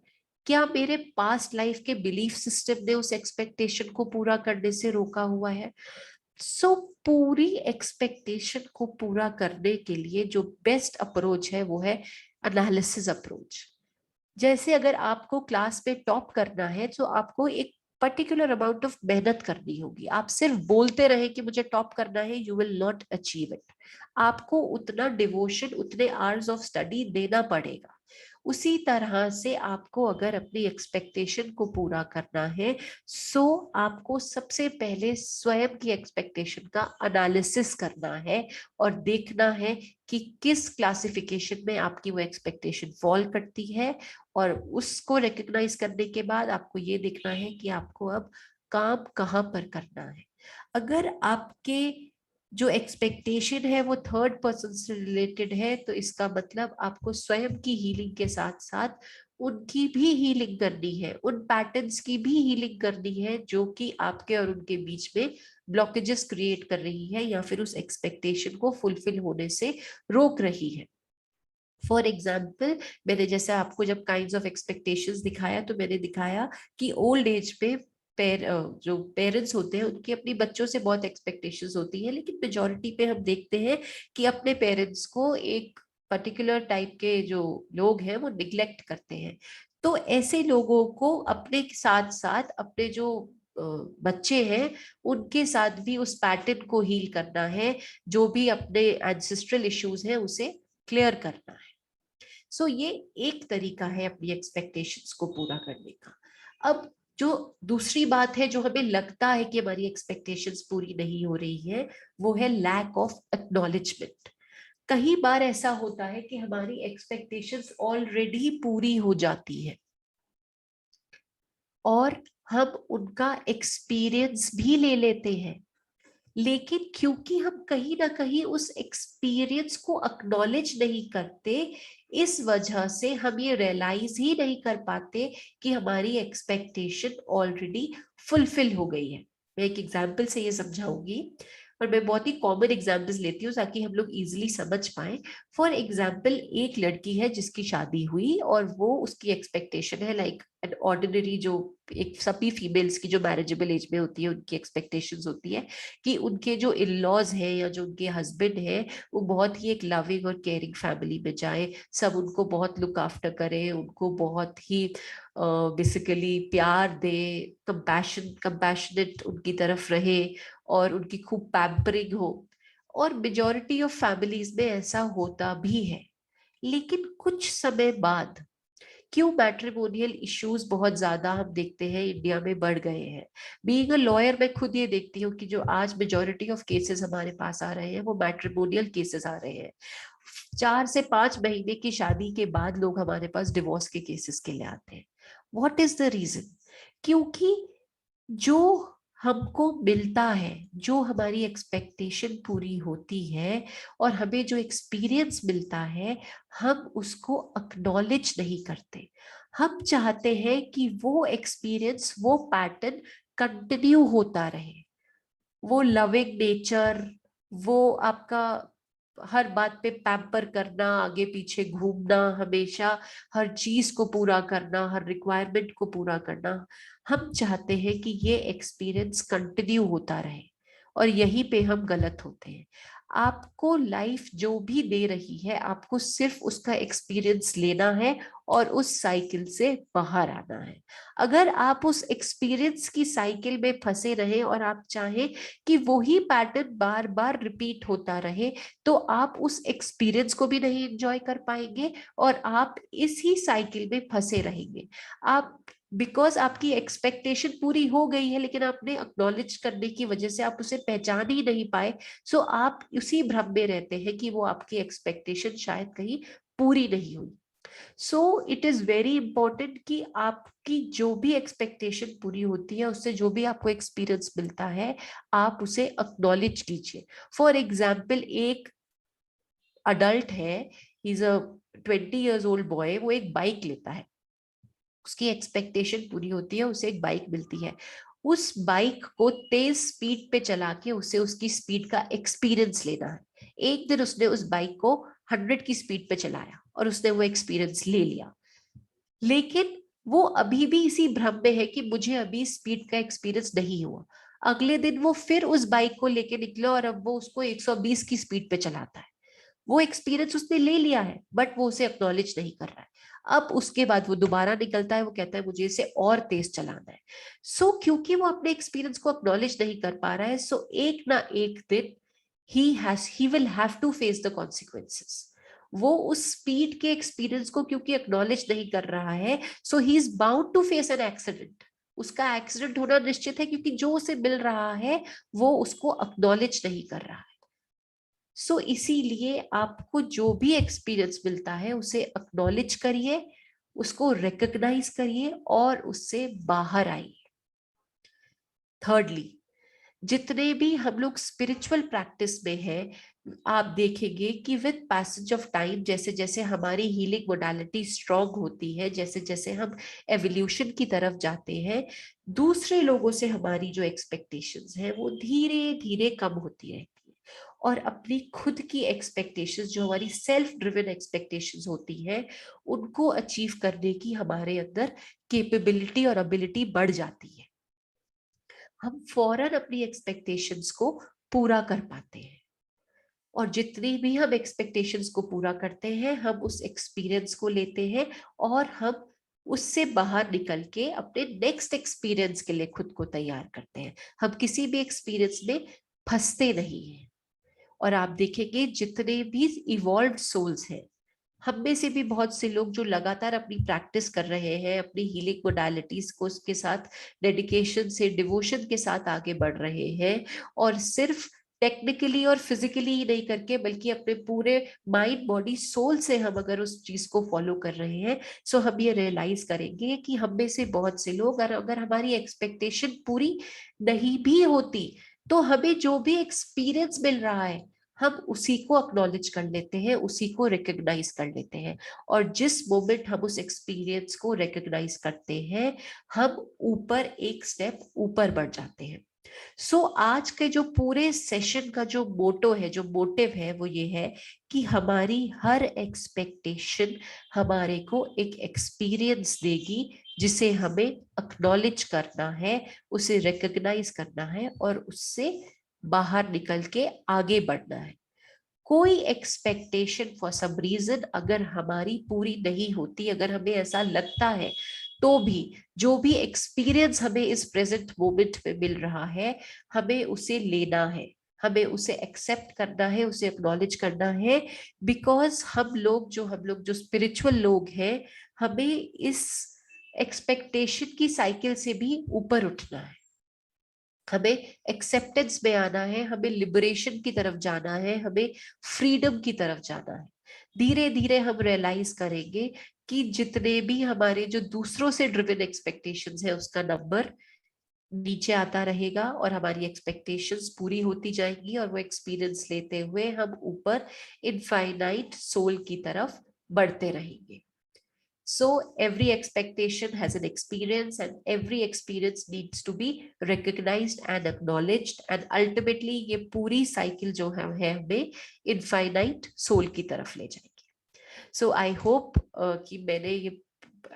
क्या मेरे पास्ट लाइफ के बिलीफ सिस्टम ने उस एक्सपेक्टेशन को पूरा करने से रोका हुआ है? सो पूरी एक्सपेक्टेशन को पूरा करने के लिए जो बेस्ट अप्रोच है वो है एनालिसिस अप्रोच। जैसे अगर आपको क्लास में टॉप करना है तो आपको एक पर्टिकुलर अमाउंट ऑफ मेहनत करनी होगी। आप सिर्फ बोलते रहे कि मुझे टॉप करना है, you will not achieve it. आपको उतना डिवोशन, उतने आवर्स ऑफ स्टडी देना पड़ेगा। उसी तरह से आपको अगर अपनी एक्सपेक्टेशन को पूरा करना है, सो आपको सबसे पहले स्वयं की एक्सपेक्टेशन का एनालिसिस करना है और देखना है कि किस क्लासिफिकेशन में आपकी वो एक्सपेक्टेशन फॉल करती है। और उसको रिकग्नाइज करने के बाद आपको ये देखना है कि आपको अब काम कहाँ पर करना है। अगर आपके जो एक्सपेक्टेशन है वो थर्ड पर्सन से रिलेटेड है, तो इसका मतलब आपको स्वयं की हीलिंग के साथ साथ उनकी भी हीलिंग करनी है, उन पैटर्न्स की भी हीलिंग करनी है जो कि आपके और उनके बीच में ब्लॉकेजेस क्रिएट कर रही है या फिर उस एक्सपेक्टेशन को फुलफिल होने से रोक रही है। फॉर एग्जाम्पल, मैंने जैसे आपको जब काइंड्स ऑफ एक्सपेक्टेशंस दिखाया तो मैंने दिखाया कि ओल्ड एज पे जो पेरेंट्स होते हैं उनकी अपनी बच्चों से बहुत एक्सपेक्टेशंस होती है, लेकिन मेजोरिटी पे हम देखते हैं कि अपने पेरेंट्स को एक पर्टिकुलर टाइप के जो लोग हैं वो निग्लेक्ट करते हैं। तो ऐसे लोगों को अपने साथ साथ अपने जो बच्चे हैं उनके साथ भी उस पैटर्न को हील करना है, जो भी अपने एंसेस्ट्रल इश्यूज हैं उसे क्लियर करना है। सो ये एक तरीका है अपनी एक्सपेक्टेशंस को पूरा करने का। अब जो दूसरी बात है जो हमें लगता है कि हमारी एक्सपेक्टेशंस पूरी नहीं हो रही है, वो है लैक ऑफ एक्नॉलेजमेंट। कई बार ऐसा होता है कि हमारी एक्सपेक्टेशंस ऑलरेडी पूरी हो जाती है और हम उनका एक्सपीरियंस भी ले लेते हैं, लेकिन क्योंकि हम कहीं ना कहीं उस एक्सपीरियंस को अक्नॉलेज नहीं करते, इस वजह से हम ये रियलाइज ही नहीं कर पाते कि हमारी एक्सपेक्टेशन ऑलरेडी फुलफिल हो गई है। मैं एक एग्जाम्पल से ये समझाऊंगी और मैं बहुत ही कॉमन एग्जाम्पल्स लेती हूँ ताकि हम लोग इजिली समझ पाए। फॉर एग्जाम्पल, एक लड़की है जिसकी शादी हुई और वो उसकी एक्सपेक्टेशन है लाइक एन ऑर्डिनरी, जो एक सभी फीमेल्स की जो मैरिजेबल एज में होती है उनकी एक्सपेक्टेशंस होती है कि उनके जो इन लॉज हैं या जो उनके हस्बैंड है वो बहुत ही एक लविंग और केयरिंग फैमिली में जाए, सब उनको बहुत लुक आफ्टर करें, उनको बहुत ही बेसिकली प्यार दे, कंपैशनेट उनकी तरफ रहे और उनकी खूब पैम्परिंग हो। और मेजॉरिटी ऑफ फैमिलीज में ऐसा होता भी है, लेकिन कुछ समय बाद क्यों मैट्रिमोनियल इश्यूज बहुत ज्यादा हम देखते हैं इंडिया में बढ़ गए हैं। बीइंग अ लॉयर मैं खुद ये देखती हूँ कि जो आज मेजोरिटी ऑफ केसेस हमारे पास आ रहे हैं वो मैट्रिमोनियल केसेस आ रहे हैं। 4 से 5 महीने की शादी के बाद लोग हमारे पास डिवोर्स के केसेस के लिए आते हैं। What is the reason? क्योंकि जो हमको मिलता है, जो हमारी एक्सपेक्टेशन पूरी होती है और हमें जो एक्सपीरियंस मिलता है, हम उसको अक्नॉलेज नहीं करते। हम चाहते हैं कि वो एक्सपीरियंस, वो पैटर्न कंटिन्यू होता रहे, वो लविंग नेचर, वो आपका हर बात पे पैम्पर करना, आगे पीछे घूमना, हमेशा हर चीज को पूरा करना, हर रिक्वायरमेंट को पूरा करना, हम चाहते हैं कि ये एक्सपीरियंस कंटिन्यू होता रहे। और यहीं पे हम गलत होते हैं। आपको लाइफ जो भी दे रही है, आपको सिर्फ उसका एक्सपीरियंस लेना है और उस साइकिल से बाहर आना है। अगर आप उस एक्सपीरियंस की साइकिल में फंसे रहे और आप चाहें कि वही पैटर्न बार बार रिपीट होता रहे, तो आप उस एक्सपीरियंस को भी नहीं एंजॉय कर पाएंगे और आप इसी साइकिल में फंसे रहेंगे। आप, बिकॉज आपकी एक्सपेक्टेशन पूरी हो गई है लेकिन आपने अक्नॉलेज करने की वजह से आप उसे पहचान ही नहीं पाए, सो आप उसी भ्रम में रहते हैं कि वो आपकी एक्सपेक्टेशन शायद कहीं पूरी नहीं हुई। So it is very important कि आपकी जो भी एक्सपेक्टेशन पूरी होती है, उससे जो भी आपको एक्सपीरियंस मिलता है, आप उसे अक्नॉलेज कीजिए। फॉर एग्जाम्पल, एक अडल्ट है, is a 20 years old boy, वो एक बाइक लेता है, उसकी एक्सपेक्टेशन पूरी होती है, उसे एक बाइक मिलती है। उस बाइक को तेज स्पीड पे चला के उसे उसकी स्पीड का एक्सपीरियंस लेना है। एक दिन उसने उस बाइक को 100 की स्पीड पे चलाया और उसने वो एक्सपीरियंस ले लिया, लेकिन वो अभी भी इसी भ्रम में है कि मुझे अभी स्पीड का एक्सपीरियंस नहीं हुआ। अगले दिन वो फिर उस बाइक को लेके निकला और अब वो उसको 120 की स्पीड पे चलाता है। वो एक्सपीरियंस उसने ले लिया है बट वो उसे एक्नॉलेज नहीं कर रहा है। अब उसके बाद वो दोबारा निकलता है, वो कहता है मुझे इसे और तेज चलाना है। सो क्योंकि वो अपने एक्सपीरियंस को एक्नॉलेज नहीं कर पा रहा है, सो एक ना एक दिन he will have to face the consequences. वो उस स्पीड के एक्सपीरियंस को क्योंकि एक्नॉलेज नहीं कर रहा है, so he is bound to face an accident. उसका एक्सीडेंट होना निश्चित है क्योंकि जो उसे मिल रहा है वो उसको एक्नॉलेज नहीं कर रहा है। सो इसीलिए आपको जो भी एक्सपीरियंस मिलता है उसे अक्नॉलेज करिए, उसको रिकॉग्नाइज करिए और उससे बाहर आइए। थर्डली, जितने भी हम लोग स्पिरिचुअल प्रैक्टिस में हैं, आप देखेंगे कि विद पैसेज ऑफ टाइम, जैसे जैसे हमारी हीलिंग मोडालिटी स्ट्रांग होती है, जैसे जैसे हम एवोल्यूशन की तरफ जाते हैं, दूसरे लोगों से हमारी जो एक्सपेक्टेशंस है वो धीरे धीरे कम होती रहती है, और अपनी खुद की एक्सपेक्टेशंस, जो हमारी सेल्फ ड्रिवन एक्सपेक्टेशंस होती है, उनको अचीव करने की हमारे अंदर कैपेबिलिटी और एबिलिटी बढ़ जाती है। हम फौरन अपनी एक्सपेक्टेशंस को पूरा कर पाते हैं, और जितनी भी हम एक्सपेक्टेशंस को पूरा करते हैं, हम उस एक्सपीरियंस को लेते हैं और हम उससे बाहर निकल के अपने नेक्स्ट एक्सपीरियंस के लिए खुद को तैयार करते हैं। हम किसी भी एक्सपीरियंस में फंसते नहीं हैं। और आप देखेंगे जितने भी इवॉल्व सोल्स हैं, हम में से भी बहुत से लोग जो लगातार अपनी प्रैक्टिस कर रहे हैं, अपनी हीलिंग मोडालिटीज को उसके साथ डेडिकेशन से, डिवोशन के साथ आगे बढ़ रहे हैं, और सिर्फ टेक्निकली और फिजिकली ही नहीं करके, बल्कि अपने पूरे माइंड बॉडी सोल से हम अगर उस चीज को फॉलो कर रहे हैं, सो हम ये रियलाइज करेंगे कि हम में से बहुत से लोग, अगर हमारी एक्सपेक्टेशन पूरी नहीं भी होती, तो हमें जो भी एक्सपीरियंस मिल रहा है, हम उसी को अक्नॉलेज कर लेते हैं, उसी को रिकग्नाइज कर लेते हैं। और जिस मोमेंट हम उस एक्सपीरियंस को रिकग्नाइज करते हैं, हम ऊपर एक स्टेप ऊपर बढ़ जाते हैं। आज के जो पूरे सेशन का जो मोटो है, जो मोटिव है, वो ये है कि हमारी हर एक्सपेक्टेशन हमारे को एक एक्सपीरियंस देगी, जिसे हमें अक्नॉलेज करना है, उसे रिकग्नाइज करना है, और उससे बाहर निकल के आगे बढ़ना है। कोई एक्सपेक्टेशन फॉर सम रीजन अगर हमारी पूरी नहीं होती, अगर हमें ऐसा लगता है, तो भी जो भी एक्सपीरियंस हमें इस प्रेजेंट मोमेंट में मिल रहा है, हमें उसे लेना है, हमें उसे एक्सेप्ट करना है, उसे एक्नॉलेज करना है। बिकॉज हम लोग जो स्पिरिचुअल लोग हैं, हमें इस एक्सपेक्टेशन की साइकिल से भी ऊपर उठना है, हमें एक्सेप्टेंस में आना है, हमें लिबरेशन की तरफ जाना है, हमें फ्रीडम की तरफ जाना है। धीरे धीरे हम रियलाइज करेंगे कि जितने भी हमारे जो दूसरों से ड्रिवन एक्सपेक्टेशंस है, उसका नंबर नीचे आता रहेगा, और हमारी एक्सपेक्टेशंस पूरी होती जाएंगी, और वो एक्सपीरियंस लेते हुए हम ऊपर इनफाइनाइट सोल की तरफ बढ़ते रहेंगे। So every expectation has an experience, and every experience needs to be recognized and acknowledged, and ultimately ये पूरी साइकिल जो है हमें इनफाइनाइट सोल की तरफ ले जाएगी। So I hope कि मैंने ये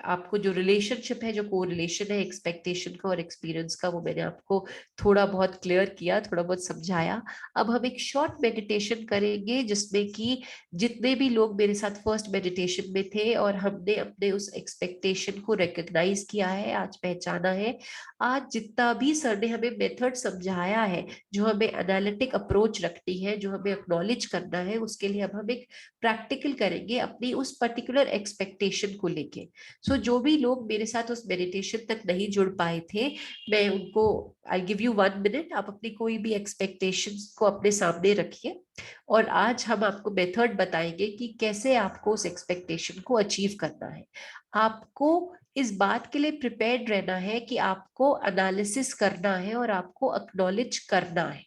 आपको जो रिलेशनशिप है, जो को रिलेशन है एक्सपेक्टेशन का और एक्सपीरियंस का, वो मैंने आपको थोड़ा बहुत क्लियर किया, थोड़ा बहुत समझाया। अब हम एक शॉर्ट मेडिटेशन करेंगे, जिसमें कि जितने भी लोग मेरे साथ फर्स्ट मेडिटेशन में थे, और हमने अपने उस एक्सपेक्टेशन को रिकग्नाइज किया है, आज पहचाना है, आज जितना भी सर ने हमें मेथड समझाया है, जो हमें एनालिटिक अप्रोच रखनी है, जो हमें एक्नॉलेज करना है, उसके लिए अब हम एक प्रैक्टिकल करेंगे अपनी उस पर्टिकुलर एक्सपेक्टेशन को लेके। जो भी लोग मेरे साथ उस मेडिटेशन तक नहीं जुड़ पाए थे, मैं उनको, आई गिव यू 1 मिनट, आप अपनी कोई भी एक्सपेक्टेशंस को अपने सामने रखिए, और आज हम आपको मेथड बताएंगे कि कैसे आपको उस एक्सपेक्टेशन को अचीव करना है। आपको इस बात के लिए प्रिपेयर्ड रहना है कि आपको एनालिसिस करना है और आपको अक्नॉलेज करना है।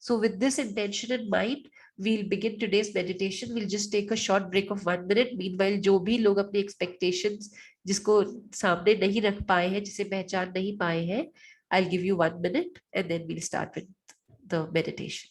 So with this intention in mind, we'll begin today's meditation. We'll just take a short break of 1 minute. Meanwhile, जो भी लोग अपनी expectations जिसको सामने नहीं रख पाए हैं, जिसे पहचान नहीं पाए हैं, I'll give you 1 minute and then we'll start with the meditation.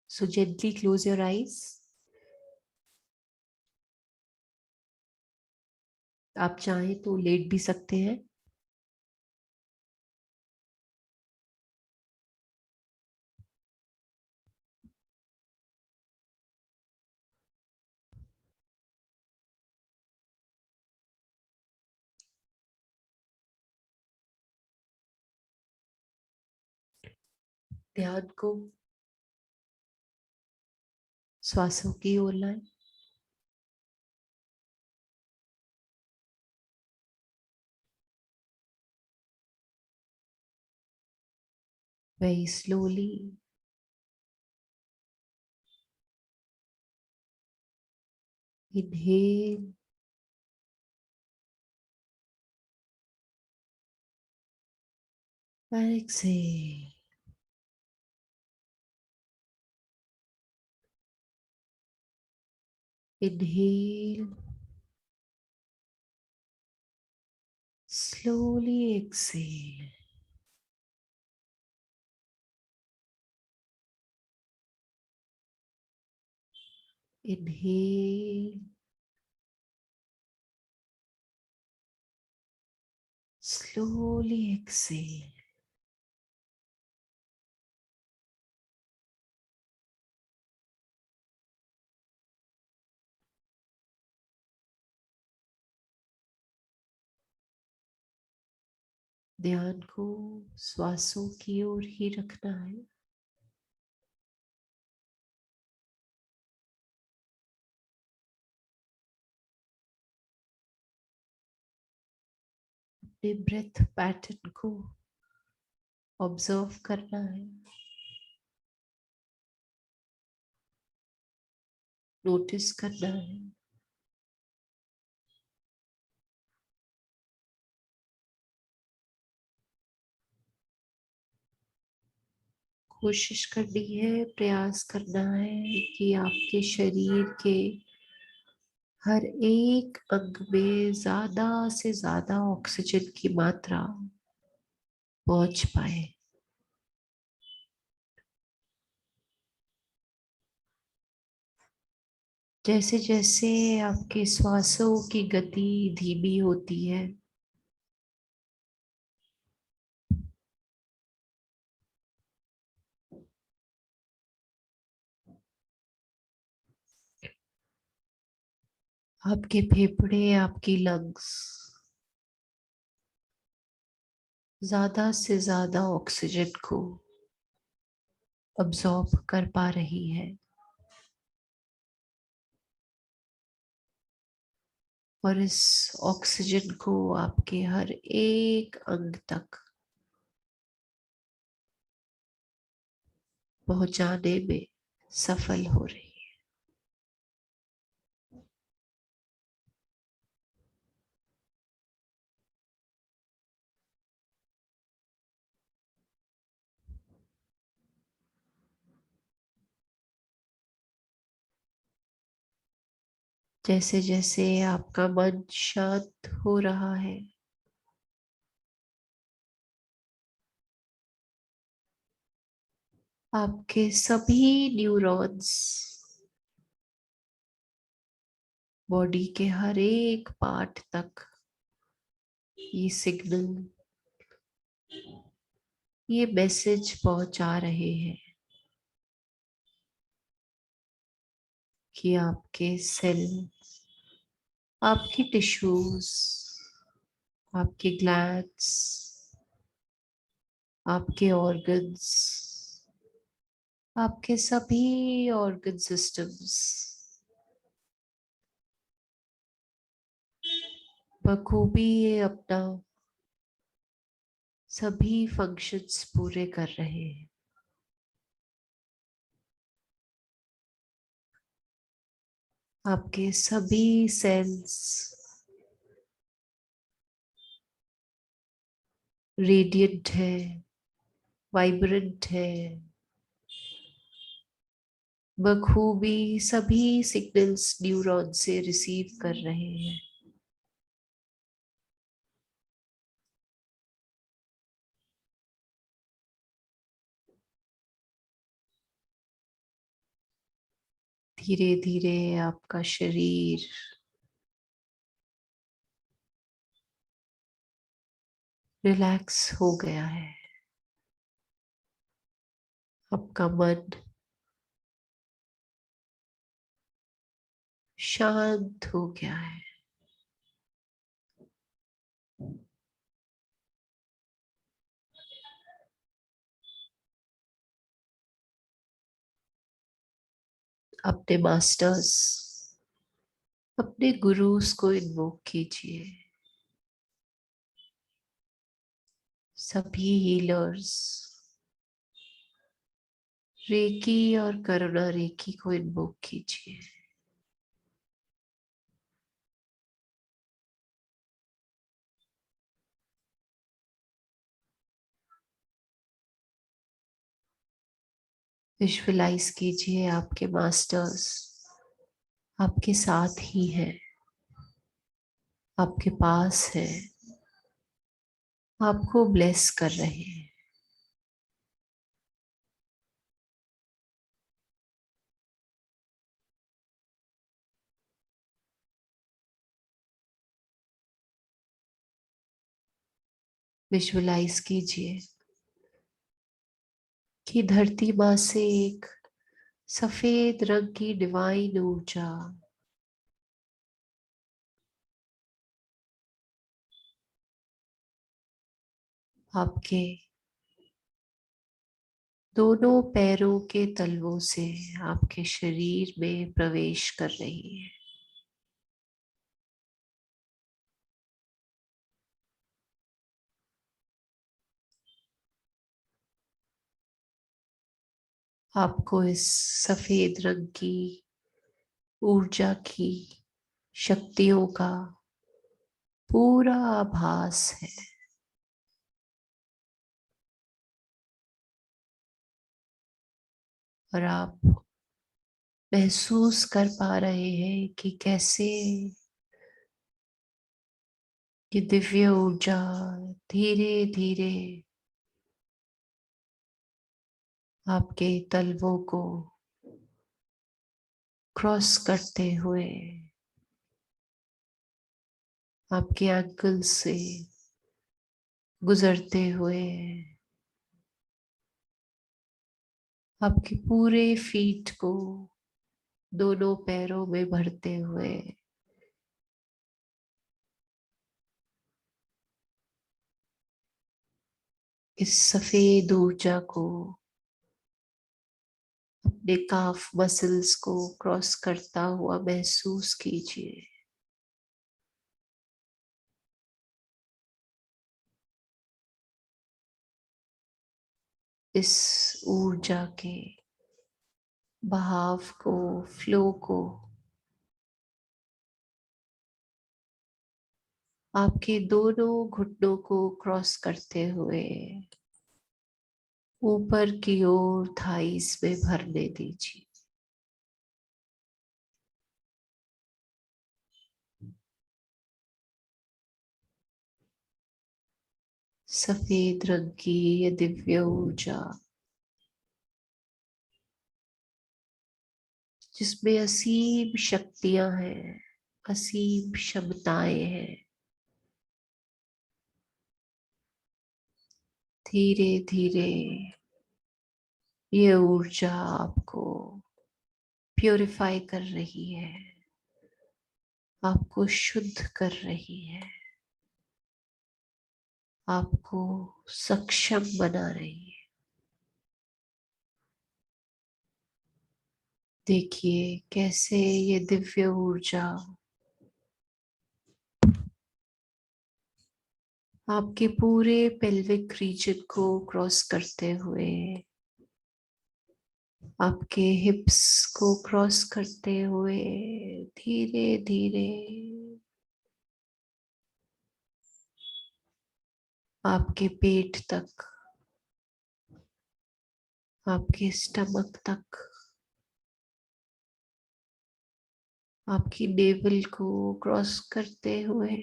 So gently close your eyes आप चाहें तो लेट भी सकते हैं। ध्यान को श्वासों की ओर लाएं। Very slowly inhale and exhale. Inhale, slowly exhale. Inhale, slowly exhale. ध्यान को श्वासों की ओर ही रखना है। अपने ब्रेथ पैटर्न को ऑब्जर्व करना है, नोटिस करना है। कोशिश करनी है, प्रयास करना है कि आपके शरीर के हर एक अंग में ज्यादा से ज्यादा ऑक्सीजन की मात्रा पहुंच पाए। जैसे जैसे आपके श्वासों की गति धीमी होती है, आपके फेफड़े, आपकी लंग्स ज्यादा से ज्यादा ऑक्सीजन को अब्सॉर्ब कर पा रही है और इस ऑक्सीजन को आपके हर एक अंग तक पहुंचाने में सफल हो रही है। जैसे जैसे आपका मन शांत हो रहा है, आपके सभी न्यूरॉन्स बॉडी के हर एक पार्ट तक ये सिग्नल, ये मैसेज पहुंचा रहे हैं कि आपके सेल, आपकी टिश्यूज, आपके ग्लैंड्स, आपके ऑर्गन्स, आपके सभी ऑर्गन सिस्टम्स बखूबी ये अपना सभी फंक्शंस पूरे कर रहे हैं। आपके सभी सेल्स रेडिएंट है, वाइब्रेंट है, बखूबी सभी सिग्नल्स न्यूरॉन से रिसीव कर रहे हैं। धीरे धीरे आपका शरीर रिलैक्स हो गया है। आपका मन शांत हो गया है। अपने मास्टर्स, अपने गुरुज को इन्वोक कीजिए। सभी हीलर्स, रेकी और करुणा रेकी को इन्वोक कीजिए। विजुअलाइज कीजिए आपके मास्टर्स आपके साथ ही हैं, आपके पास है, आपको ब्लेस कर रहे हैं। विजुअलाइज कीजिए कि धरती माँ से एक सफेद रंग की डिवाइन ऊर्जा आपके दोनों पैरों के तलवों से आपके शरीर में प्रवेश कर रही है। आपको इस सफेद रंग की ऊर्जा की शक्तियों का पूरा आभास है। और आप महसूस कर पा रहे हैं कि कैसे ये दिव्य ऊर्जा धीरे धीरे आपके तलवों को क्रॉस करते हुए आपके एंकल से गुजरते हुए आपके पूरे फीट को दोनों पैरों में भरते हुए इस सफेद ऊर्जा को अपने काफ मसल्स को क्रॉस करता हुआ महसूस कीजिए। इस ऊर्जा के बहाव को, फ्लो को आपके दोनों घुटनों को क्रॉस करते हुए ऊपर की ओर थाइस में भरने दीजिए। सफेद रंग की ये दिव्य ऊर्जा जिसमें असीम शक्तियां हैं, असीम क्षमताएं हैं, धीरे धीरे ये ऊर्जा आपको प्यूरिफाई कर रही है, आपको शुद्ध कर रही है, आपको सक्षम बना रही है। देखिए कैसे ये दिव्य ऊर्जा आपके पूरे पेल्विक रीजन को क्रॉस करते हुए आपके हिप्स को क्रॉस करते हुए धीरे धीरे आपके पेट तक, आपके स्टमक तक, आपकी नेवल को क्रॉस करते हुए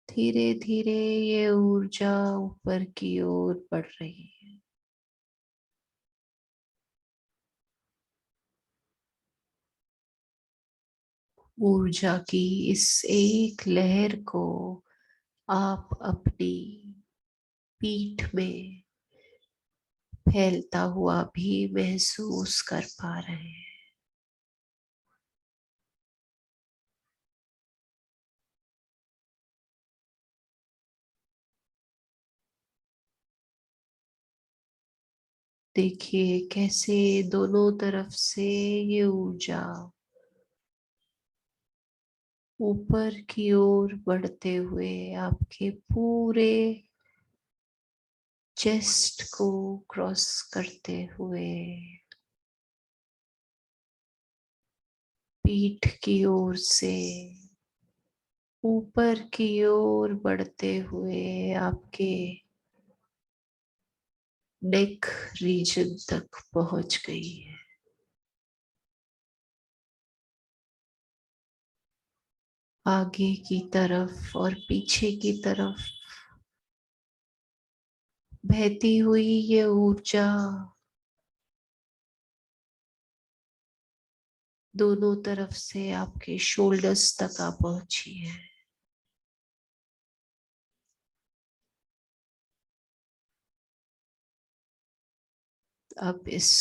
धीरे धीरे ये ऊर्जा ऊपर की ओर बढ़ रही है। ऊर्जा की इस एक लहर को आप अपनी पीठ में फैलता हुआ भी महसूस कर पा रहे हैं। देखिए कैसे दोनों तरफ से ये ऊर्जा ऊपर की ओर बढ़ते हुए आपके पूरे चेस्ट को क्रॉस करते हुए पीठ की ओर से ऊपर की ओर बढ़ते हुए आपके नेक रीजन तक पहुंच गई है। आगे की तरफ और पीछे की तरफ बहती हुई ये ऊर्जा दोनों तरफ से आपके शोल्डर्स तक आ पहुंची है। अब इस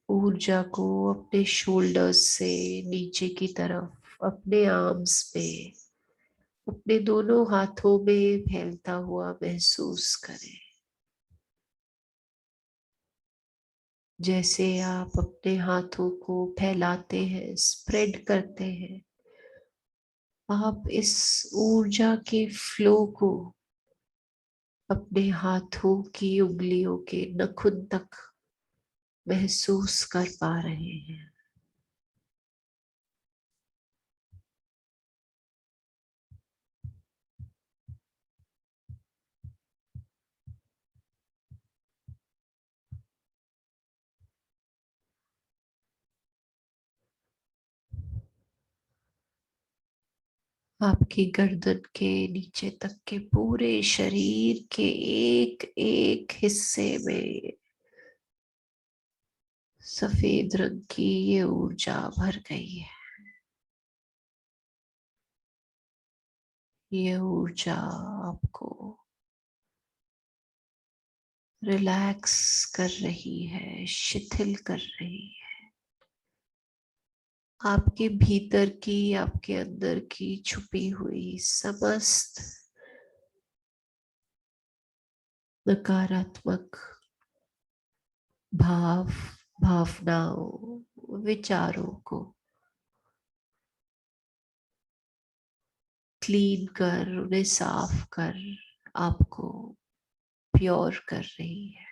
ऊर्जा को अपने शोल्डर्स से नीचे की तरफ अपने आर्म्स पे, अपने दोनों हाथों में फैलता हुआ महसूस करें। जैसे आप अपने हाथों को फैलाते हैं, स्प्रेड करते हैं, आप इस ऊर्जा के फ्लो को अपने हाथों की उंगलियों के नखुन तक महसूस कर पा रहे हैं। आपकी गर्दन के नीचे तक के पूरे शरीर के एक एक हिस्से में सफेद रंग की ये ऊर्जा भर गई है। ये ऊर्जा आपको रिलैक्स कर रही है, शिथिल कर रही है। आपके भीतर की, आपके अंदर की छुपी हुई समस्त नकारात्मक भाव, भावनाओं, विचारों को क्लीन कर, उन्हें साफ कर आपको प्योर कर रही है।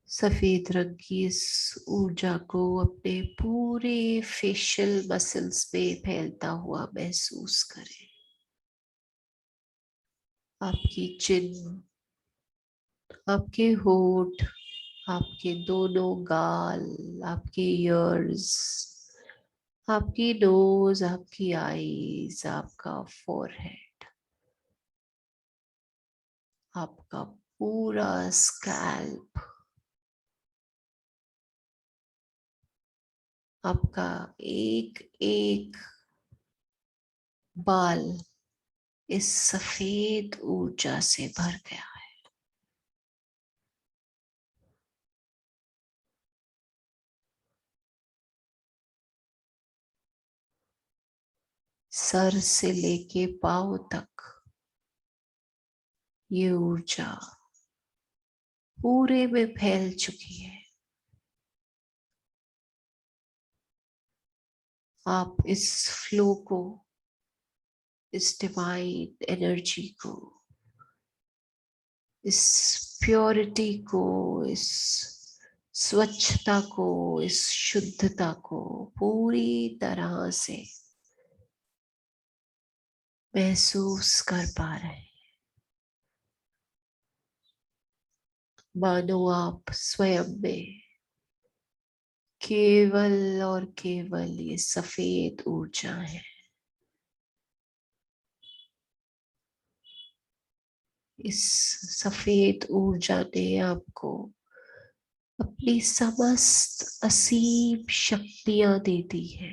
सफेद रंग की इस ऊर्जा को अपने पूरे फेशियल मसल्स में फैलता हुआ महसूस करें। आपकी चिन, आपके होठ, आपके दोनों गाल, आपके ईयर्स, आपकी नोज, आपकी आईज, आपका फोरहेड, आपका पूरा स्कैल्प, आपका एक एक बाल इस सफेद ऊर्जा से भर गया है। सर से लेके पांव तक ये ऊर्जा पूरे में फैल चुकी है। आप इस फ्लो को, इस डिवाइन एनर्जी को, इस प्योरिटी को, इस स्वच्छता को, इस शुद्धता को पूरी तरह से महसूस कर पा रहे हैं। मानो आप स्वयं में केवल और केवल ये सफेद ऊर्जा है। इस सफेद ऊर्जा ने आपको अपनी समस्त असीम शक्तियां दे दी है।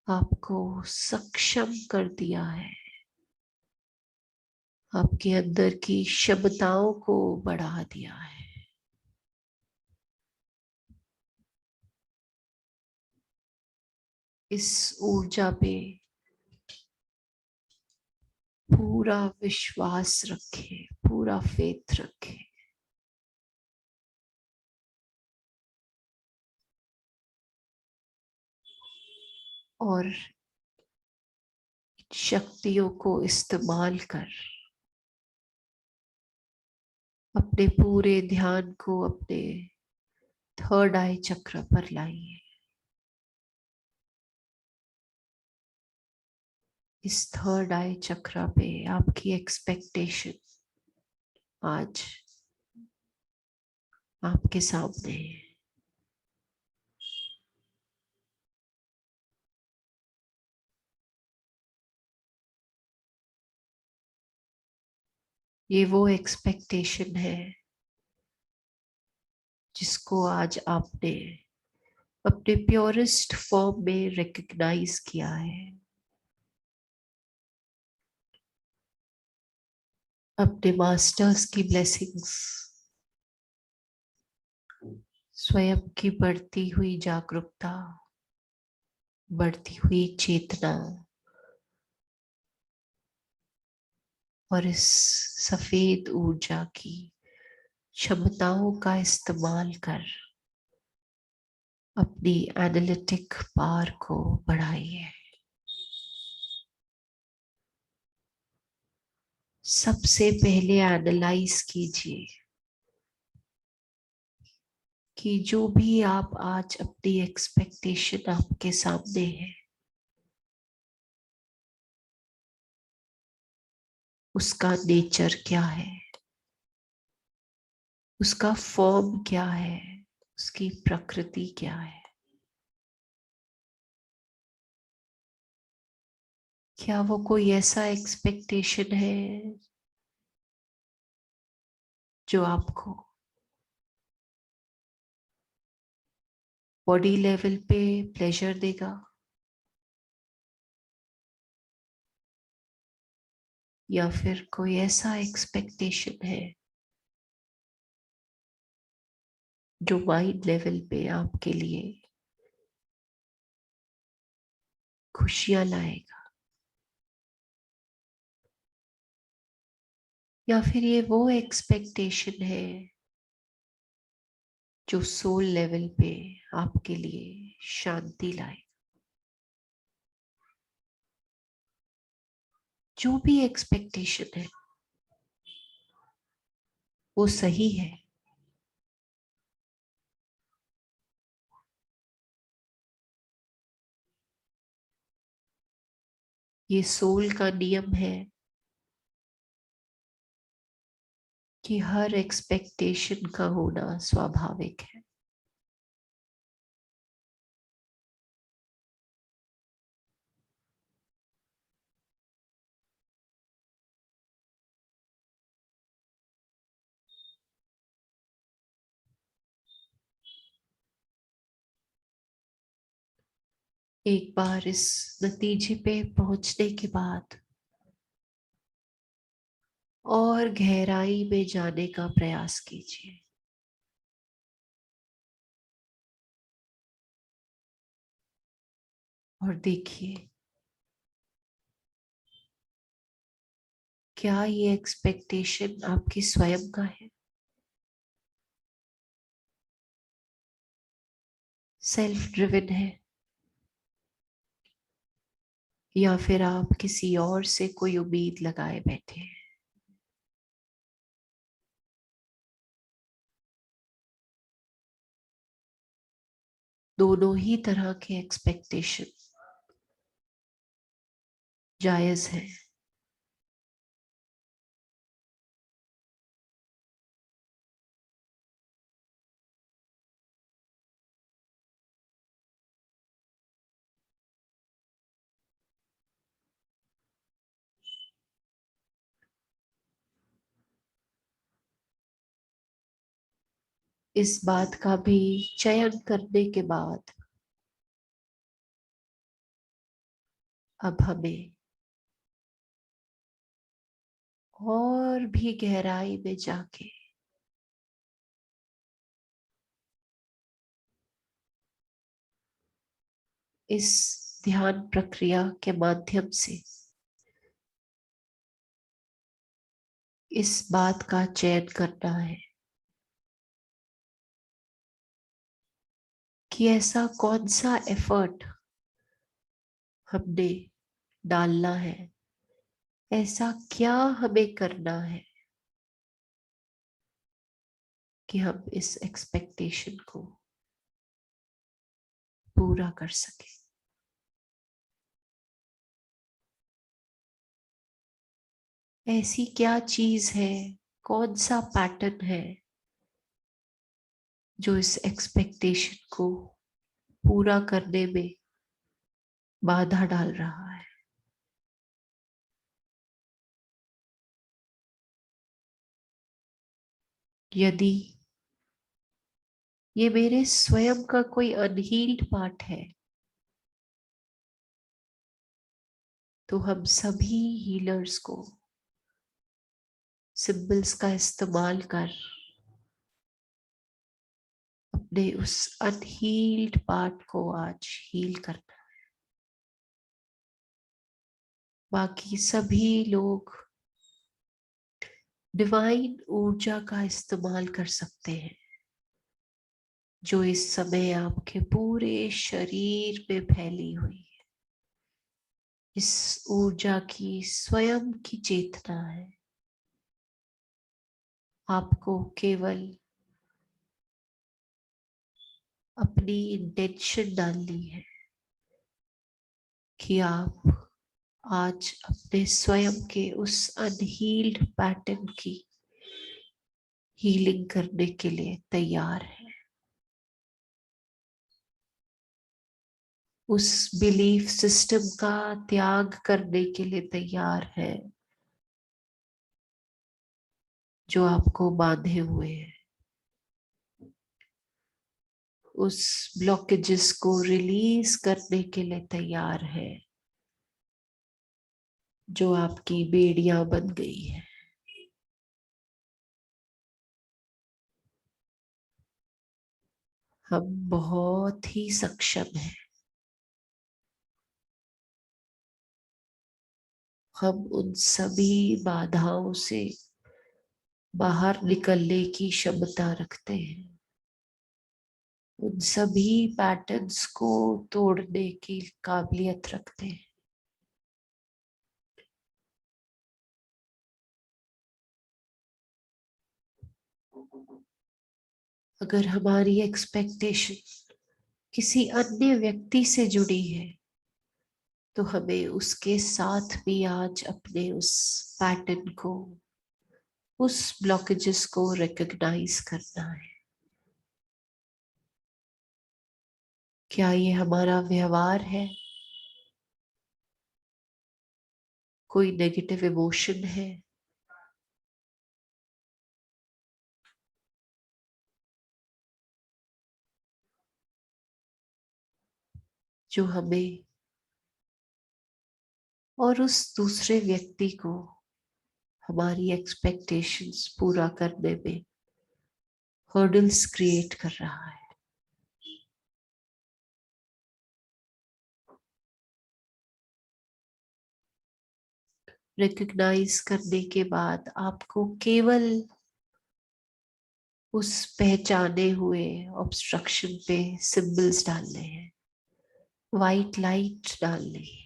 आपको सक्षम कर दिया है, आपके अंदर की क्षमताओं को बढ़ा दिया है। इस ऊर्जा पे पूरा विश्वास रखें, पूरा फेथ रखें। और शक्तियों को इस्तेमाल कर अपने पूरे ध्यान को अपने थर्ड आई चक्र पर लाइए। इस थर्ड आई चक्र पे आपकी एक्सपेक्टेशन आज आपके सामने है। ये वो एक्सपेक्टेशन है जिसको आज आपने अपने प्योरेस्ट फॉर्म में रिकग्नाइज किया है। अपने मास्टर्स की ब्लेसिंग्स, स्वयं की बढ़ती हुई जागरूकता, बढ़ती हुई चेतना और इस सफेद ऊर्जा की क्षमताओं का इस्तेमाल कर अपनी एनालिटिक पावर को बढ़ाइए। सबसे पहले एनालाइज कीजिए कि जो भी आप आज अपनी एक्सपेक्टेशन आपके सामने है, उसका नेचर क्या है, उसका फॉर्म क्या है, उसकी प्रकृति क्या है। क्या वो कोई ऐसा एक्सपेक्टेशन है जो आपको बॉडी लेवल पे प्लेजर देगा, या फिर कोई ऐसा एक्सपेक्टेशन है जो माइंड लेवल पे आपके लिए खुशियां लाएगा, या फिर ये वो एक्सपेक्टेशन है जो सोल लेवल पे आपके लिए शांति लाए। जो भी एक्सपेक्टेशन है वो सही है। ये सोल का नियम है कि हर एक्सपेक्टेशन का होना स्वाभाविक है। एक बार इस नतीजे पे पहुंचने के बाद और गहराई में जाने का प्रयास कीजिए। और देखिए क्या ये एक्सपेक्टेशन आपकी स्वयं का है, सेल्फ ड्रिवन है, या फिर आप किसी और से कोई उम्मीद लगाए बैठे हैं। दोनों ही तरह के एक्सपेक्टेशन जायज है। इस बात का भी चयन करने के बाद अब हमें और भी गहराई में जाके इस ध्यान प्रक्रिया के माध्यम से इस बात का चयन करना है कि ऐसा कौन सा एफर्ट हमने डालना है, ऐसा क्या हमें करना है कि हम इस एक्सपेक्टेशन को पूरा कर सके। ऐसी क्या चीज है, कौन सा पैटर्न है जो इस एक्सपेक्टेशन को पूरा करने में बाधा डाल रहा है। यदि ये मेरे स्वयं का कोई अनहील्ड पार्ट है तो हम सभी हीलर्स को सिंबल्स का इस्तेमाल कर अपने उस अनहील्ड पार्ट को आज हील करना। बाकी सभी लोग डिवाइन ऊर्जा का इस्तेमाल कर सकते हैं जो इस समय आपके पूरे शरीर में फैली हुई है। इस ऊर्जा की स्वयं की चेतना है। आपको केवल अपनी इंटेंशन डालनी है कि आप आज अपने स्वयं के उस अनहील्ड पैटर्न की हीलिंग करने के लिए तैयार है। उस बिलीफ सिस्टम का त्याग करने के लिए तैयार है जो आपको बांधे हुए है। उस ब्लॉकेजेस को रिलीज करने के लिए तैयार है जो आपकी बेड़ियां बन गई है। हम बहुत ही सक्षम हैं। हम उन सभी बाधाओं से बाहर निकलने की क्षमता रखते हैं। उन सभी पैटर्न्स को तोड़ने की काबिलियत रखते हैं। अगर हमारी एक्सपेक्टेशन किसी अन्य व्यक्ति से जुड़ी है तो हमें उसके साथ भी आज अपने उस पैटर्न को, उस ब्लॉकेजेस को रिकॉग्नाइज करना है। क्या ये हमारा व्यवहार है? कोई नेगेटिव इमोशन है? जो हमें और उस दूसरे व्यक्ति को हमारी एक्सपेक्टेशंस पूरा करने में हर्डल्स क्रिएट कर रहा है? रिकॉग्नाइज करने के बाद आपको केवल उस पहचाने हुए ऑब्स्ट्रक्शन पे सिंबल्स डालने हैं, वाइट लाइट डालनी है।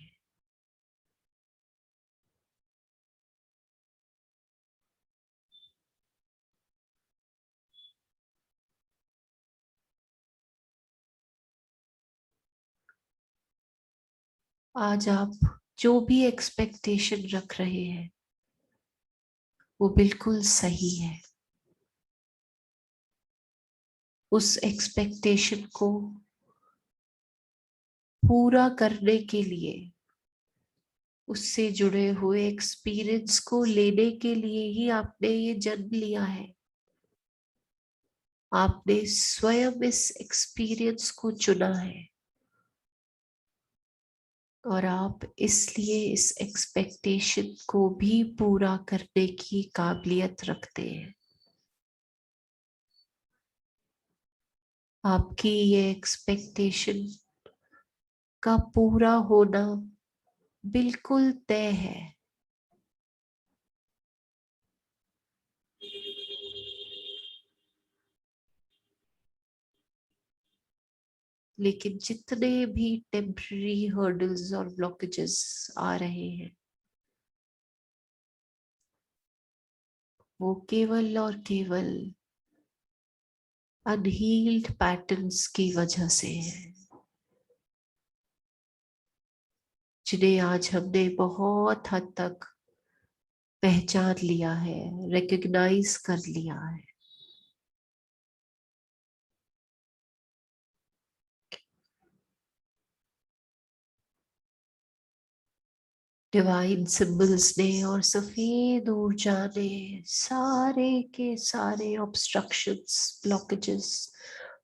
आज आप जो भी एक्सपेक्टेशन रख रहे हैं वो बिल्कुल सही है। उस एक्सपेक्टेशन को पूरा करने के लिए, उससे जुड़े हुए एक्सपीरियंस को लेने के लिए ही आपने ये जन्म लिया है। आपने स्वयं इस एक्सपीरियंस को चुना है। और आप इसलिए इस एक्सपेक्टेशन को भी पूरा करने की काबिलियत रखते हैं। आपकी ये एक्सपेक्टेशन का पूरा होना बिल्कुल तय है। लेकिन जितने भी टेम्पररी हर्डल्स और ब्लॉकेजेस आ रहे हैं, वो केवल और केवल अनहील्ड पैटर्न्स की वजह से है, जिन्हें आज हमने बहुत हद तक पहचान लिया है, रिकॉग्नाइज कर लिया है। डिवाइन सिंबल्स ने और सफेद ऊर्जा ने सारे के सारे ऑब्स्ट्रक्शंस, ब्लॉकेजेस,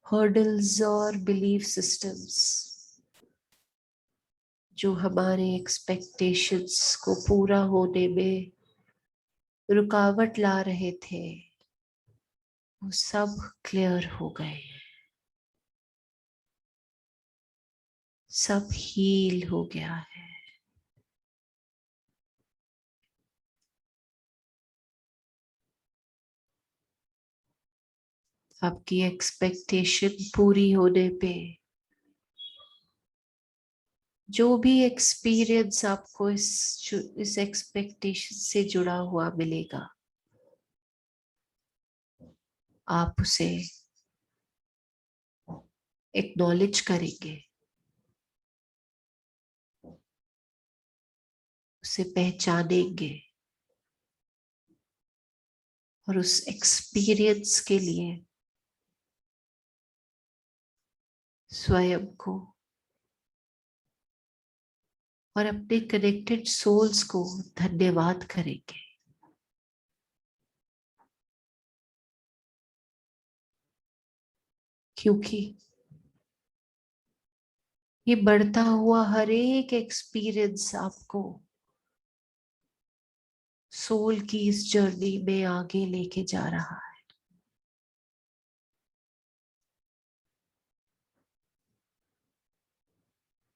हर्डल्स और बिलीफ सिस्टम्स जो हमारे एक्सपेक्टेशंस को पूरा होने में रुकावट ला रहे थे, वो सब क्लियर हो गए, सब हील हो गया है। आपकी एक्सपेक्टेशन पूरी होने पे जो भी एक्सपीरियंस आपको इस एक्सपेक्टेशन से जुड़ा हुआ मिलेगा, आप उसे एक्नॉलेज करेंगे, उसे पहचानेंगे और उस एक्सपीरियंस के लिए स्वयं को और अपने कनेक्टेड सोल्स को धन्यवाद करेंगे। क्योंकि ये बढ़ता हुआ हर एक एक्सपीरियंस आपको सोल की इस जर्नी में आगे लेके जा रहा है।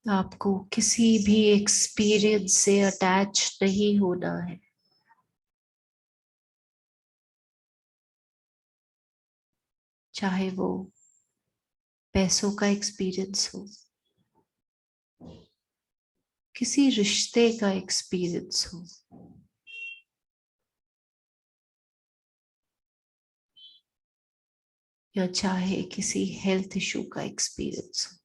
आपको किसी भी एक्सपीरियंस से अटैच नहीं होना है, चाहे वो पैसों का एक्सपीरियंस हो, किसी रिश्ते का एक्सपीरियंस हो, या चाहे किसी हेल्थ इशू का एक्सपीरियंस हो।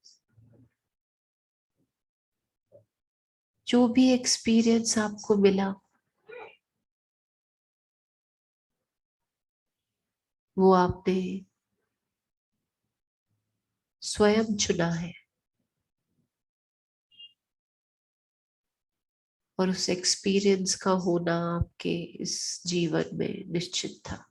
जो भी एक्सपीरियंस आपको मिला, वो आपने स्वयं चुना है और उस एक्सपीरियंस का होना आपके इस जीवन में निश्चित था।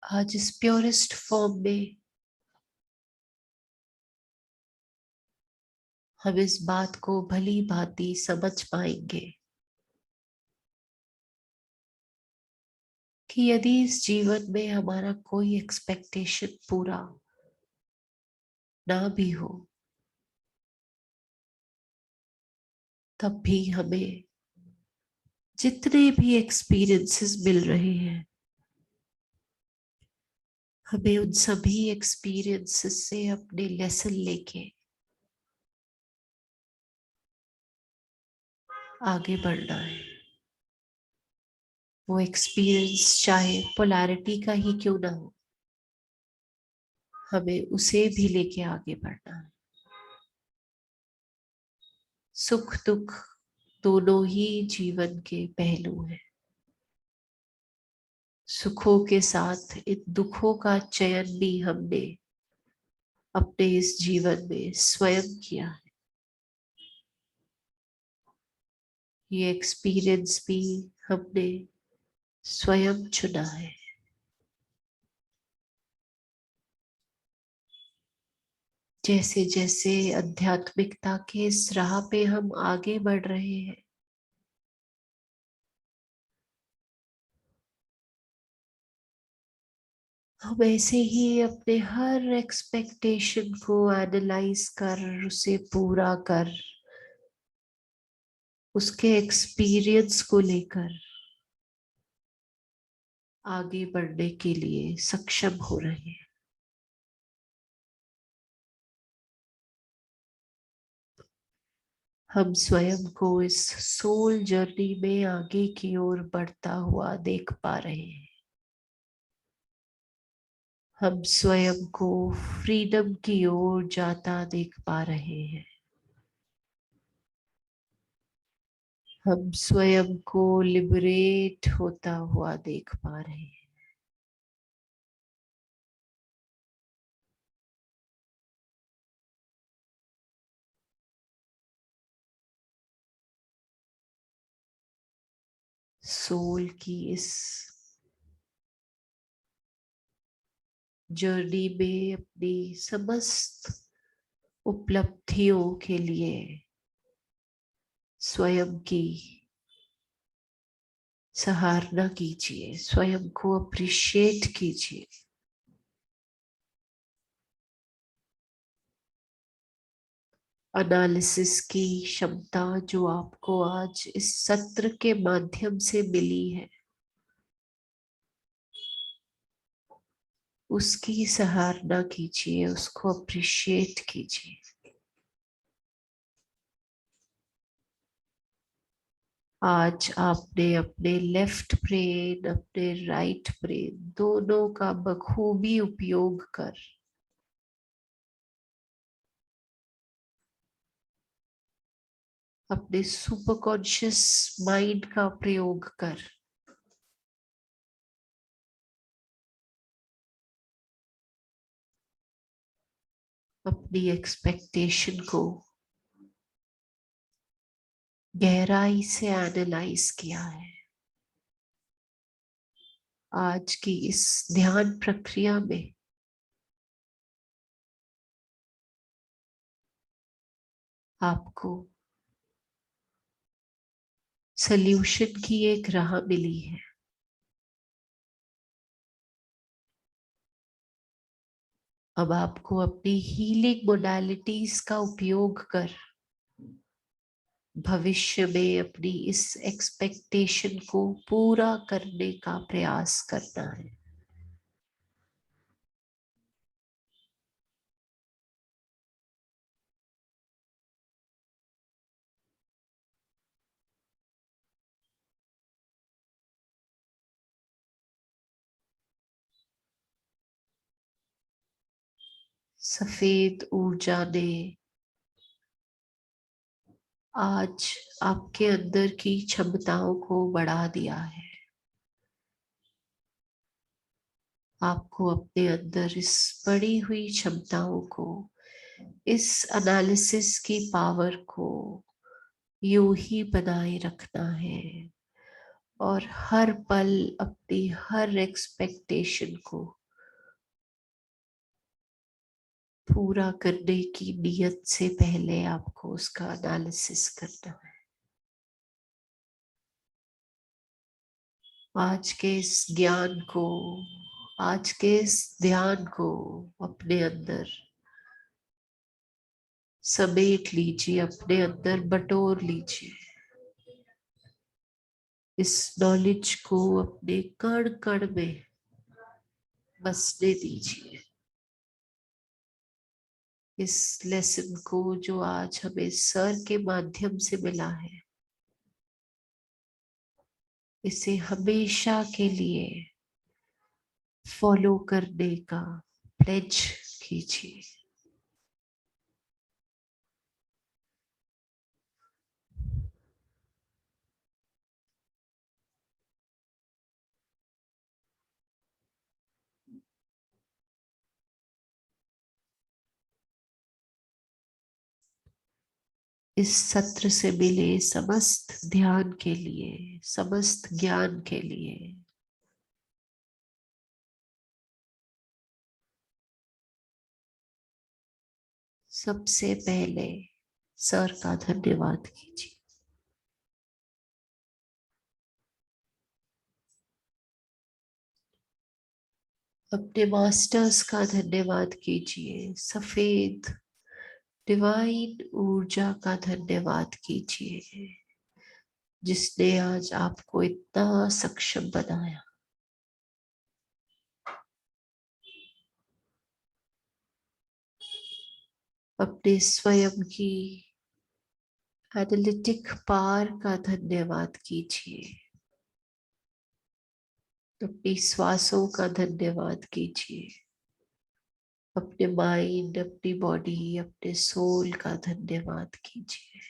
आज इस प्योरेस्ट फॉर्म में हम इस बात को भली भांति समझ पाएंगे कि यदि इस जीवन में हमारा कोई एक्सपेक्टेशन पूरा ना भी हो, तब भी हमें जितने भी एक्सपीरियंसेस मिल रहे हैं, हमें उन सभी एक्सपीरियंसेस से अपने लेसन लेके आगे बढ़ना है। वो एक्सपीरियंस चाहे पोलैरिटी का ही क्यों ना हो, हमें उसे भी लेके आगे बढ़ना है। सुख दुख दोनों ही जीवन के पहलू हैं। सुखों के साथ इन दुखों का चयन भी हमने अपने इस जीवन में स्वयं किया है। ये एक्सपीरियंस भी हमने स्वयं चुना है। जैसे जैसे आध्यात्मिकता के इस राह पे हम आगे बढ़ रहे हैं, हम ऐसे ही अपने हर एक्सपेक्टेशन को एनालाइज कर, उसे पूरा कर, उसके एक्सपीरियंस को लेकर आगे बढ़ने के लिए सक्षम हो रहे हैं। हम स्वयं को इस सोल जर्नी में आगे की ओर बढ़ता हुआ देख पा रहे हैं। हम स्वयं को फ्रीडम की ओर जाता देख पा रहे हैं। हम स्वयं को लिबरेट होता हुआ देख पा रहे हैं। सोल की इस जर्नी में अपनी समस्त उपलब्धियों के लिए स्वयं की सराहना कीजिए, स्वयं को अप्रिशिएट कीजिए। एनालिसिस की क्षमता जो आपको आज इस सत्र के माध्यम से मिली है, उसकी सराहना कीजिए, उसको अप्रिशिएट कीजिए। आज आपने अपने लेफ्ट ब्रेन, अपने राइट ब्रेन दोनों का बखूबी उपयोग कर अपने सुपर कॉन्शियस माइंड का प्रयोग कर अपनी एक्सपेक्टेशन को गहराई से एनालाइज किया है। आज की इस ध्यान प्रक्रिया में आपको सल्यूशन की एक राह मिली है। अब आपको अपनी हीलिंग मोडालिटीज का उपयोग कर भविष्य में अपनी इस एक्सपेक्टेशन को पूरा करने का प्रयास करना है। सफेद ऊर्जा ने आज आपके अंदर की क्षमताओं को बढ़ा दिया है। आपको अपने अंदर इस बढ़ी हुई क्षमताओं को, इस एनालिसिस की पावर को यूं ही बनाए रखना है और हर पल अपनी हर एक्सपेक्टेशन को पूरा करने की नियत से पहले आपको उसका एनालिसिस करना है। आज के इस ज्ञान को, आज के इस ध्यान को अपने अंदर समेट लीजिए, अपने अंदर बटोर लीजिए। इस नॉलेज को अपने कण कण में बसने दीजिए। इस लेसन को जो आज हमें सर के माध्यम से मिला है, इसे हमेशा के लिए फॉलो करने का प्लेज कीजिए। इस सत्र से मिले समस्त ध्यान के लिए, समस्त ज्ञान के लिए सबसे पहले सर का धन्यवाद कीजिए। अपने मास्टर्स का धन्यवाद कीजिए। सफेद डिवाइन ऊर्जा का धन्यवाद कीजिए, जिसने आज आपको इतना सक्षम बनाया। अपने स्वयं की एनालिटिक पावर का धन्यवाद कीजिए। अपनी श्वासों का धन्यवाद कीजिए। अपने माइंड, अपनी बॉडी, अपने सोल का धन्यवाद कीजिए।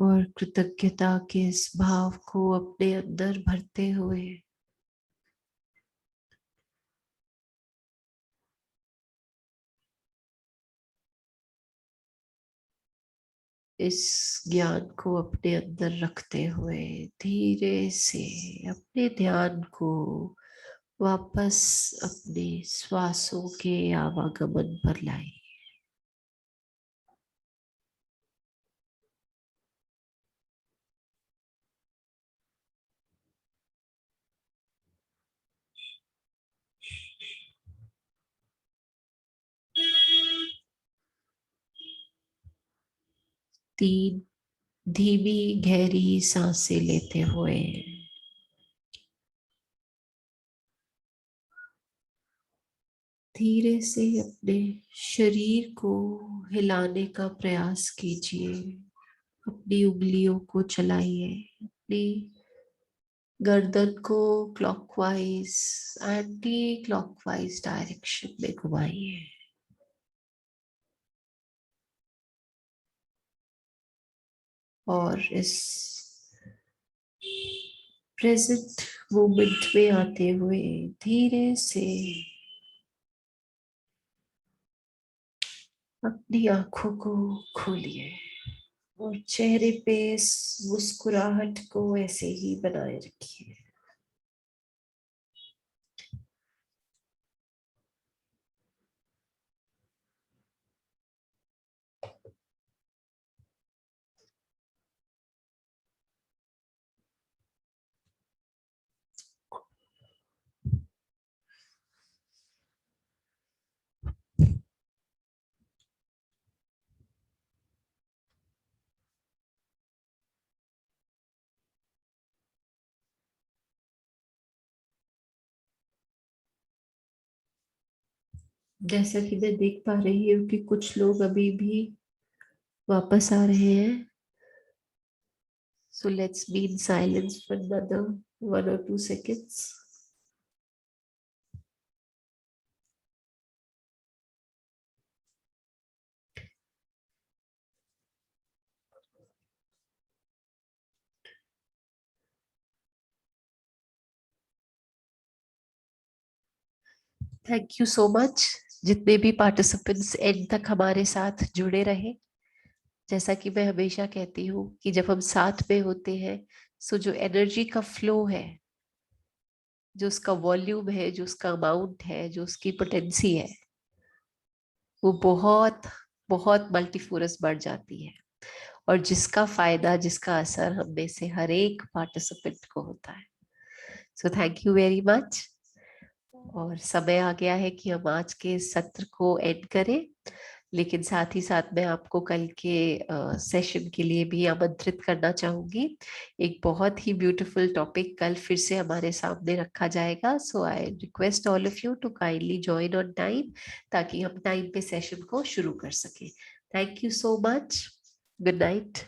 और कृतज्ञता के इस भाव को अपने अंदर भरते हुए इस ज्ञान को अपने अंदर रखते हुए धीरे से अपने ध्यान को वापस अपने श्वासों के आवागमन पर लाइए। तीन धीमी गहरी सांसें लेते हुए धीरे से अपने शरीर को हिलाने का प्रयास कीजिए। अपनी उंगलियों को चलाइए। अपनी गर्दन को क्लॉकवाइज, एंटी क्लॉकवाइज डायरेक्शन में घुमाइए। और इस प्रेजेंट मोमेंट में आते हुए धीरे से अपनी आंखों को खोलिए और चेहरे पे इस मुस्कुराहट को ऐसे ही बनाए रखिए। जैसा कि मैं देख पा रही हूँ कि कुछ लोग अभी भी वापस आ रहे हैं। So let's be in silence for another 1 or 2 seconds. Thank you so much, जितने भी पार्टिसिपेंट्स एंड तक हमारे साथ जुड़े रहे। जैसा कि मैं हमेशा कहती हूँ कि जब हम साथ में होते हैं, सो जो एनर्जी का फ्लो है, जो उसका वॉल्यूम है, जो उसका अमाउंट है, जो उसकी पोटेंसी है, वो बहुत बहुत मल्टीफोरस बढ़ जाती है। और जिसका फायदा, जिसका असर हम में से हर एक पार्टिसिपेंट को होता है। So thank you very much. और समय आ गया है कि हम आज के सत्र को एंड करें, लेकिन साथ ही साथ मैं आपको कल के सेशन के लिए भी आमंत्रित करना चाहूंगी। एक बहुत ही ब्यूटीफुल टॉपिक कल फिर से हमारे सामने रखा जाएगा। So I request all of you to kindly join on time, ताकि हम टाइम पे सेशन को शुरू कर सके। Thank you so much. Good night.